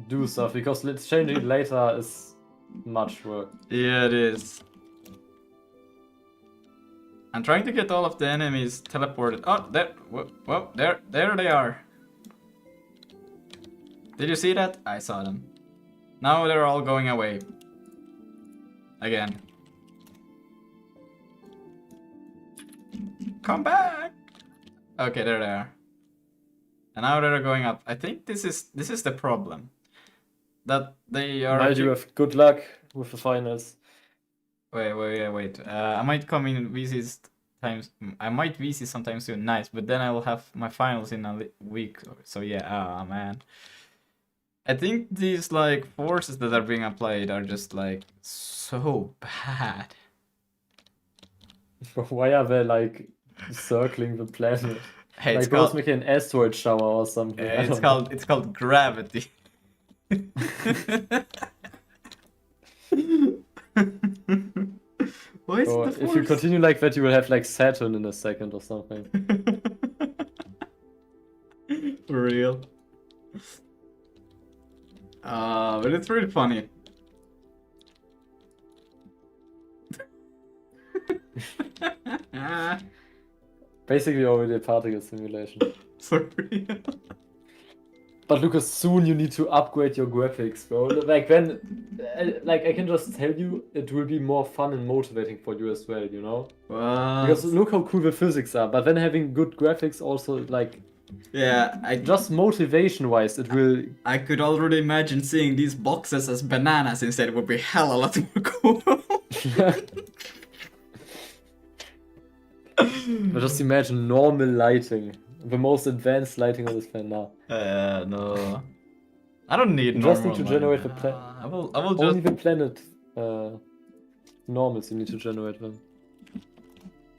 do stuff, because let's changing it later is much work. Yeah, it is. I'm trying to get all of the enemies teleported. Oh, there. Whoa, there they are. Did you see that? I saw them. Now they're all going away. Again. Come back! Okay, there they are. And now they're going up. I think this is the problem. That they are. Might you have good luck with the finals. Wait. I might come in VCs times. I might VC sometime soon. Nice, but then I will have my finals in a week. So yeah, ah man. I think these like forces that are being applied are just like so bad. Why are they, like, circling the planet? Hey, Like, it's those called making an asteroid shower or something. I don't know. it's called gravity. Why is So it the if you force? continue like that, you will have like Saturn in a second or something. For real. But it's really funny. Basically already a particle simulation. For real. But Lucas, soon you need to upgrade your graphics, bro. Like when, like I can just tell you, it will be more fun and motivating for you as well, you know? Because look how cool the physics are. But then having good graphics also, like, yeah, just motivation-wise, it will. I could already imagine seeing these boxes as bananas instead would be hell a lot more cool. But just imagine normal lighting, the most advanced lighting on this planet now. No. I don't need You normal just need to generate the lighting. planet. I will just. Only the planet normals you need to generate them.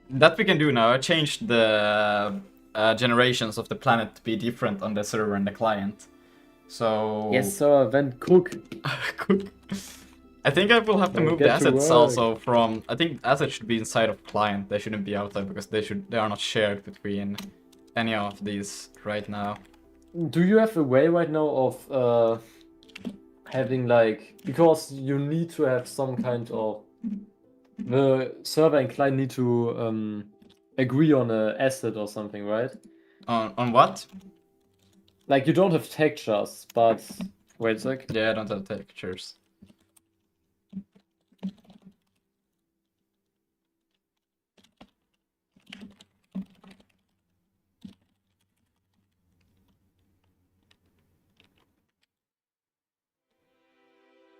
That we can do now. I changed the generations of the planet to be different on the server and the client. So. Yes, sir. Then cook. Cool. I think I will have to Now move get the to assets work. also from. I think assets should be inside of client. They shouldn't be outside because they are not shared between any of these right now. Do you have a way right now of having like, because you need to have some kind of, the server and client need to agree on an asset or something, right? On what? Like you don't have textures, but wait a sec. Yeah, I don't have textures.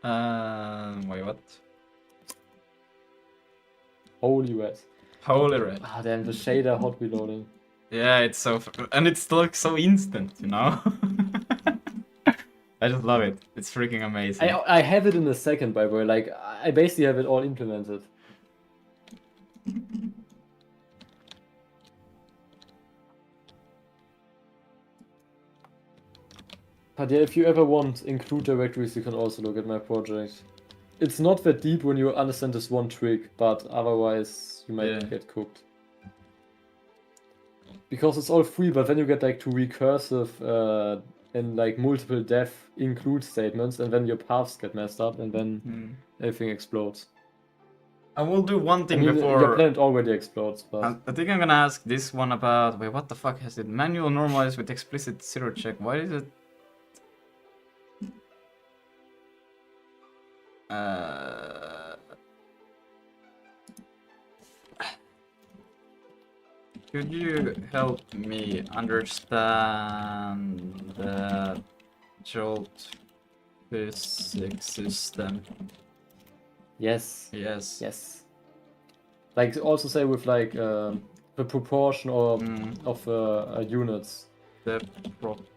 Wait, what? Holy red. Holy red. Ah, damn, the shader hot reloading. Yeah, it's so and it's like so instant, you know. I just love it. It's freaking amazing. I have it in a second, by the way. Like I basically have it all implemented. But yeah, if you ever want include directories, you can also look at my project. It's not that deep when you understand this one trick, but otherwise you might Yeah. get cooked. Because it's all free, but then you get like to recursive and like multiple def include statements, and then your paths get messed up, and then everything explodes. I will do one I thing mean, before. your planet already explodes, but I think I'm gonna ask this one about. Wait, what the fuck has it? Manual normalize with explicit zero check. Why is it? Could you help me understand the Jolt physics system? yes. Yes. Yes. Like also say with like the proportion or of units. The proportion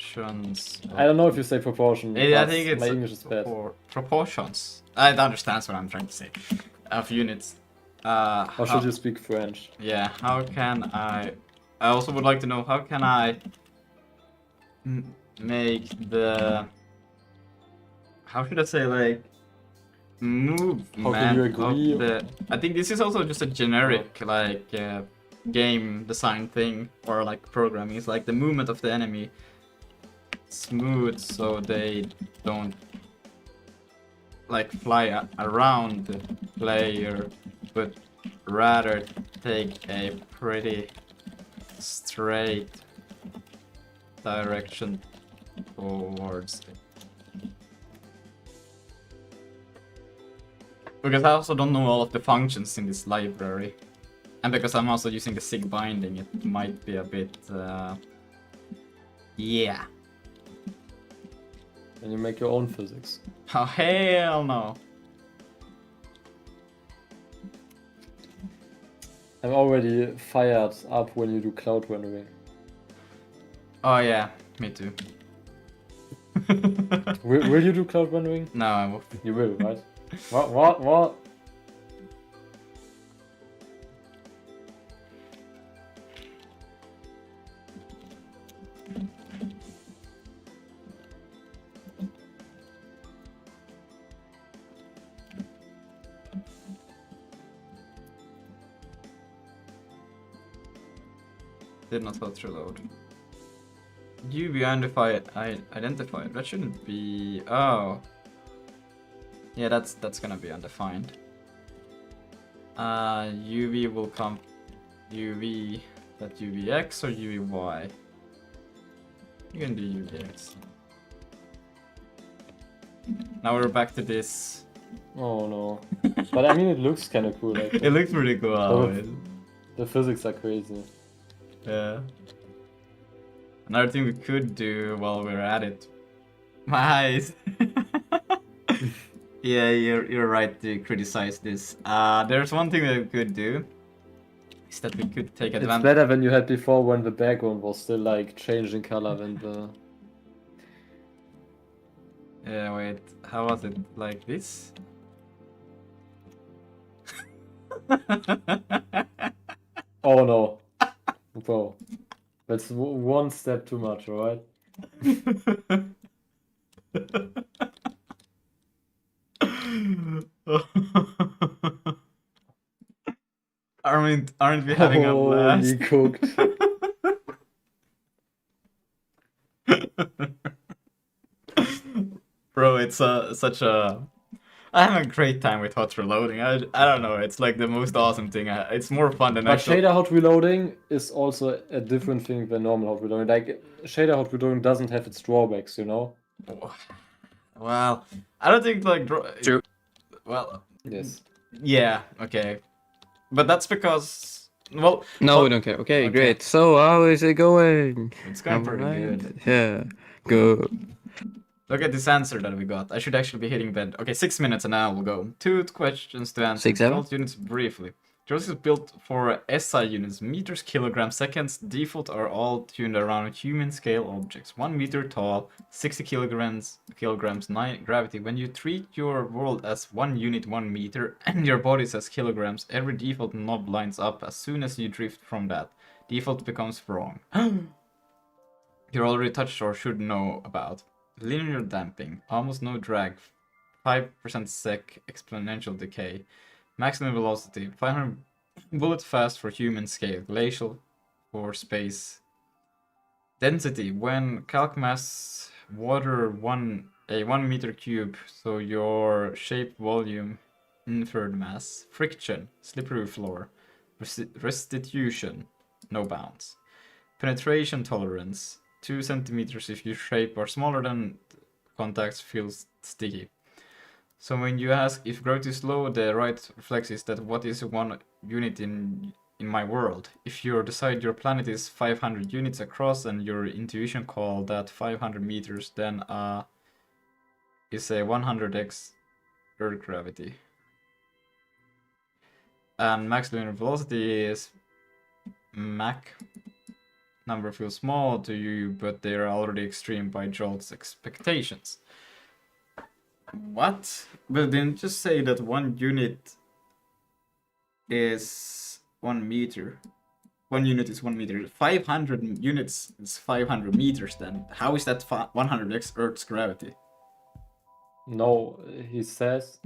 I don't know if you say proportion. I but think it's my English is bad. proportions. I understand what I'm trying to say. Of units. Or should you speak French? Yeah, how can I... I also would like to know, how can I make the... How should I say, like... How can you movement agree? of the... I think this is also just a generic, like, game design thing, or like programming. It's like the movement of the enemy smooth so they don't like fly around the player, but rather take a pretty straight direction towards it. Because I also don't know all of the functions in this library. And because I'm also using the Zig binding, it might be a bit... yeah. And you make your own physics. Oh, hell no. I'm already fired up when you do cloud rendering. Oh yeah, me too. Will you do cloud rendering? No, I won't. You will, right? What? Did not auto reload. UV identified. That shouldn't be. Oh. Yeah, that's gonna be undefined. UV will come. UV. That UVX or UVY? You can do UVX. Now we're back to this. Oh no. But I mean, it looks kind of cool. Like, It looks pretty cool. Oh, the physics are crazy. Yeah. Another thing we could do while we're at it. My eyes. Yeah, you're right to criticize this. There's one thing that we could do. Is that we could take It's advantage. better than you had before when the background was still like changing color when the... Yeah, wait. How was it? Like this? Oh no. Bro. That's one step too much, alright? Aren't we having a blast? Holy cooked. Bro, it's such a... I have a great time with hot reloading. I don't know, it's like the most awesome thing. It's more fun than But actual... shader hot reloading is also a different thing than normal hot reloading. Like, shader hot reloading doesn't have its drawbacks, you know? Well, I don't think like... True. Well, Yes. yeah, okay. But that's because... Well... No, well, we don't care. Okay, okay. great. So, how is it going? It's going pretty Alright. good. Yeah, good. Look at this answer that we got. I should actually be hitting bed. Okay, 6 minutes and now we'll go. 2 questions to answer. 6, 7? Default units briefly. Yours is built for SI units, meters, kilograms, seconds. Default are all tuned around human scale objects. 1 meter tall, 60 kilograms, 9 gravity. When you treat your world as 1 unit 1 meter and your body as kilograms, every default knob lines up as soon as you drift from that. Default becomes wrong. You're already touched or should know about. Linear damping, almost no drag, 5% sec exponential decay. Maximum velocity, 500 bullet fast for human scale, glacial for space. Density, when calc mass water a 1 meter cube, so your shape volume inferred mass. Friction, slippery floor. Restitution, no bounds. Penetration tolerance, 2 centimeters if your shape are smaller than contacts feels sticky. So when you ask if growth is slow, the right reflex is that what is 1 unit in my world? If you decide your planet is 500 units across and your intuition call that 500 meters, then is a 100x Earth gravity. And max linear velocity is Mach number feel small to you, but they are already extreme by Jolt's expectations. What? But then just say that 1 unit is 1 meter. 1 unit is 1 meter. 500 units is 500 meters then. How is that 100x Earth's gravity? No, he says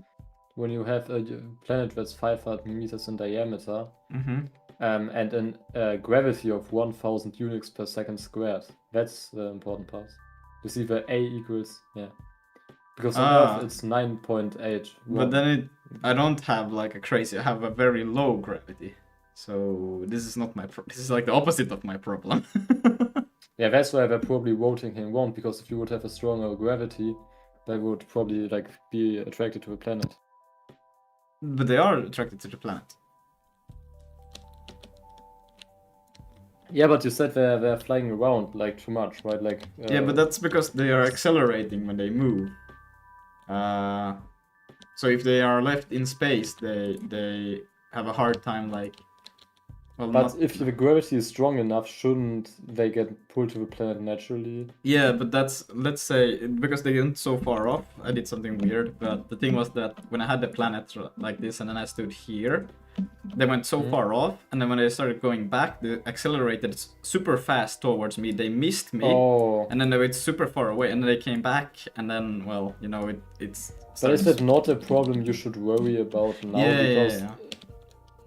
when you have a planet that's 500 meters in diameter Mm-hmm. and a gravity of 1000 units per second squared, that's the important part. You see the A equals, yeah. Because on Ah. Earth it's 9.8. But then I don't have like a crazy, I have a very low gravity. So this is not my this is like the opposite of my problem. Yeah, that's why they're probably voting him wrong, because if you would have a stronger gravity, they would probably like be attracted to the planet. But they are attracted to the planet. Yeah, but you said they're flying around like too much, right? Like Yeah, but that's because they are accelerating when they move. So if they are left in space, they have a hard time like. Well, But not, if the gravity is strong enough, shouldn't they get pulled to the planet naturally? yeah, but that's, let's say, because they went so far off, I did something weird. But the thing was that when I had the planet like this and then I stood here, they went so far off, and then when they started going back, they accelerated super fast towards me. They missed me, Oh, and then they went super far away, and then they came back, and then, well, you know, it's. but is that not a problem you should worry about now? Yeah, because yeah.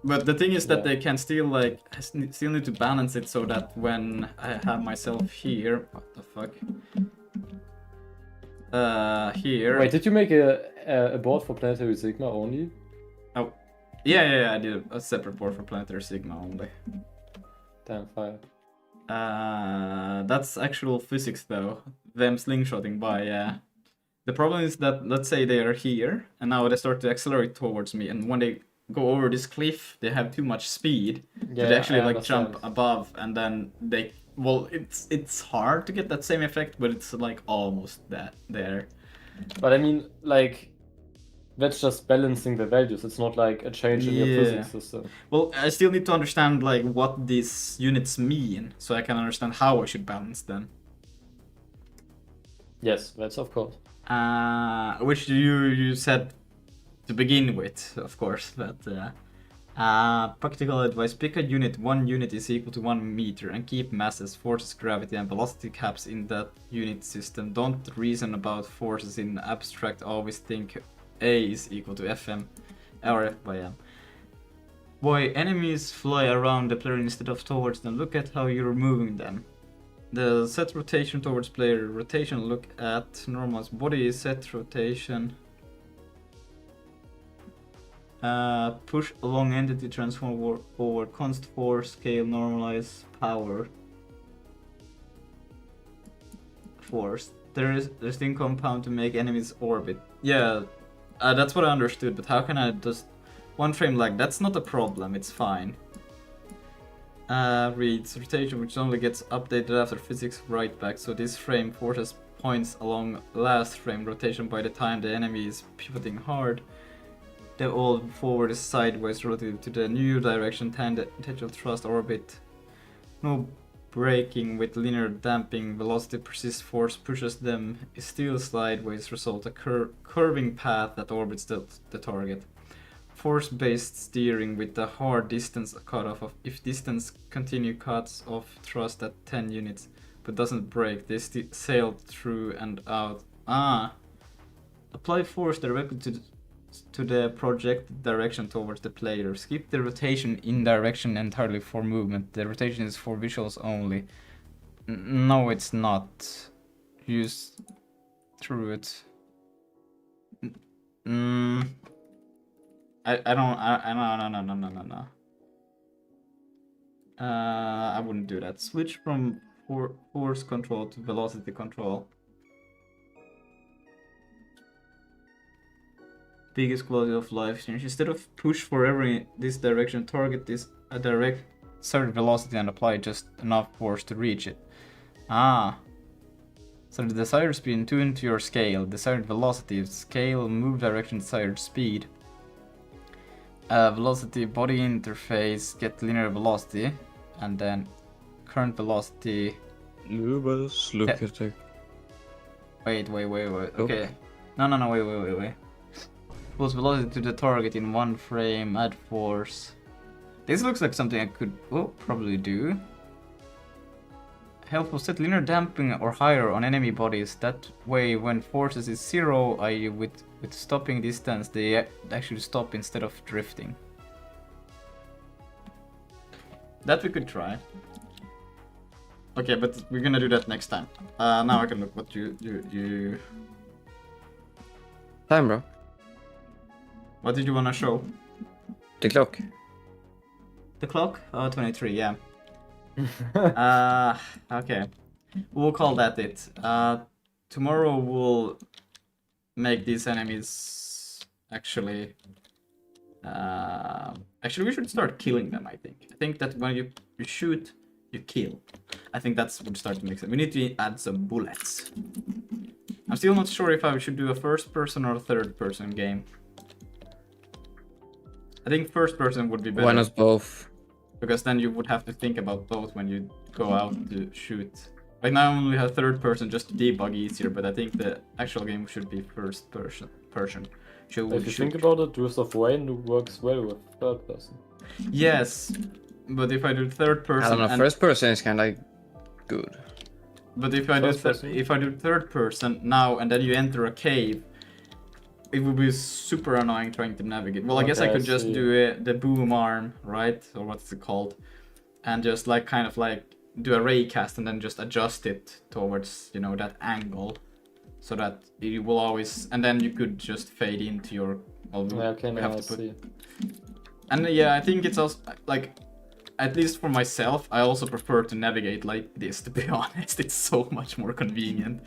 But the thing is that Yeah. they can still like still need to balance it so that when I have myself here, what the fuck? Here. Wait, did you make a board for Planetary Sigma only? Oh, yeah, I did a separate board for Planetary Sigma only. Damn fire. That's actual physics though. Them slingshotting by, yeah. The problem is that, let's say they are here, and now they start to accelerate towards me, and when they go over this cliff, they have too much speed. Yeah, So they actually I like understand. jump above, and then they, well, it's hard to get that same effect, but it's like almost that there. But I mean, like, that's just balancing the values. It's not like a change in your Yeah. physics system. Well, I still need to understand like what these units mean, so I can understand how I should balance them. Yes, that's of course. Which you said to begin with, of course, but practical advice: pick a unit. 1 unit is equal to 1 meter, and keep masses, forces, gravity, and velocity caps in that unit system. Don't reason about forces in abstract. Always think A is equal to Fm or F by M. Boy, enemies fly around the player instead of towards them. Look at how you're moving them. The set rotation towards player. Rotation, look at normal's body. Set rotation. Push along entity, transform forward, const force, scale, normalize, power. Force. There's thing compound to make enemies orbit. Yeah, that's what I understood, but how can I just one frame lag? That's not a problem, it's fine. Reads rotation, which only gets updated after physics write back, so this frame forces points along last frame rotation by the time the enemy is pivoting hard. The old forward is sideways relative to the new direction, tangential thrust orbit. No braking with linear damping, velocity persists, force pushes them, is still sideways, result a curving path that orbits the target. Force-based steering with the hard distance cutoff of if distance continue cuts off thrust at 10 units, but doesn't break, they sail through and out. Apply force directly to the project direction towards the player. Skip the rotation in direction entirely for movement. The rotation is for visuals only. No, it's not. Use through it. I don't. I wouldn't do that. Switch from force control to velocity control. Biggest quality of life change. Instead of push forever in this direction, target this a direct certain velocity and apply just enough force to reach it. So the desired speed tune to your scale, desired velocity, scale, move direction, desired speed. Velocity, body interface, get linear velocity, and then current velocity. Lubas, look Yeah. at the... Wait. Oh. Okay. No, wait. Pulls velocity to the target in 1 frame, add force. This looks like something I could probably do. Helpful, set linear damping or higher on enemy bodies. That way, when forces is 0, i.e. with stopping distance, they actually stop instead of drifting. That we could try. Okay, but we're gonna do that next time. Now I can look what you... Time, bro. What did you wanna show? The clock. The clock? Oh, 23, yeah. Okay. We'll call that it. Tomorrow we'll make these enemies actually... actually, we should start killing them, I think. I think that when you shoot, you kill. I think that's would start to make sense. We need to add some bullets. I'm still not sure if I should do a first person or a third person game. I think first person would be better. Why not both? Because then you would have to think about both when you go out to shoot. Right now I only have third person just to debug easier, but I think the actual game should be first person. If you think about it, Use of Wayne works well with third person. Yes, but if I do third person, I don't know, first person is kind of good. But if I do First person. third person now and then you enter a cave, it would be super annoying trying to navigate. Well, I guess I Okay, could I just see. do the boom arm, right? Or what's it called? And just like kind of like do a ray cast and then just adjust it towards, you know, that angle. So that it will always, and then you could just fade into your, well, Yeah, okay, we now have I to put, see. and yeah, I think it's also, like, at least for myself, I also prefer to navigate like this, to be honest. It's so much more convenient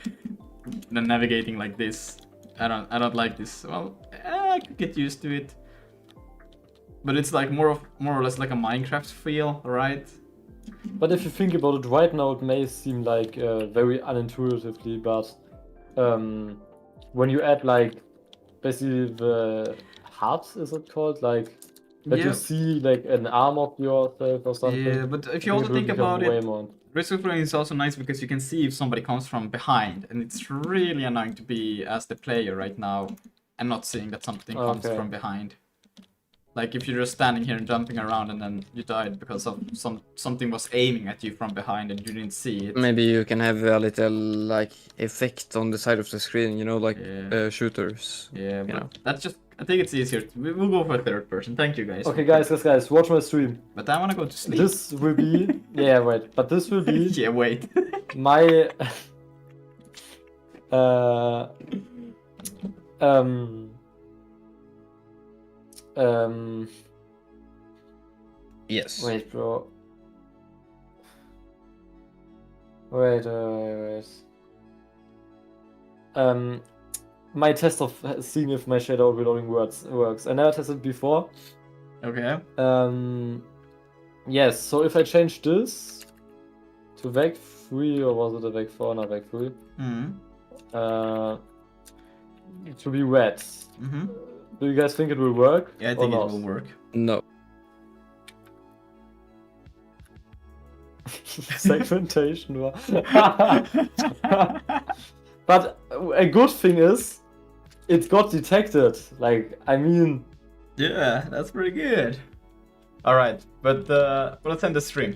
than navigating like this. I don't like this. Well, I could get used to it. But it's like more or less like a Minecraft feel, right? But if you think about it right now, it may seem like very unintuitively, but when you add like basically the HUD, is it called? Like that Yeah. you see like an arm of yourself or something. Yeah, but if you I also will think become about way it, more- Risk of Rain is also nice because you can see if somebody comes from behind, and it's really annoying to be as the player right now and not seeing that something comes Okay. from behind. Like if you're just standing here and jumping around and then you died because of something was aiming at you from behind and you didn't see it. Maybe you can have a little like effect on the side of the screen, you know, like Yeah. shooters. Yeah, but know. that's just, I think it's easier. We'll go for third person. Thank you guys. Okay, guys, watch my stream. But I wanna go to sleep. This will be yeah, wait, but this will be Yeah, wait. my uh um Yes. wait, bro. Wait. My test of seeing if my shadow reloading works. I never tested before. Okay. Yes, so if I change this to VEC 3, or was it a VEC 4? Not VEC 3. To be red. Mm-hmm. Do you guys think it will work? Yeah, I or think it not? will work. No. Segmentation. But a good thing is, it got detected. Like, I mean, Yeah, that's pretty good. All right, but let's end the stream.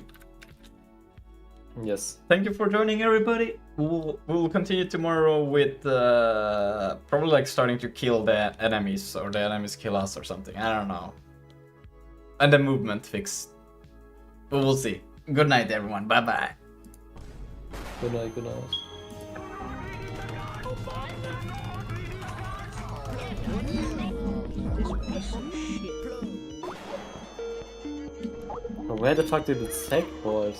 yes. Thank you for joining, everybody. We'll continue tomorrow with probably like starting to kill the enemies, or the enemies kill us or something. I don't know. And the movement fix. But we'll see. Good night, everyone. Bye bye. Good night. Where the fuck did it seg, boys?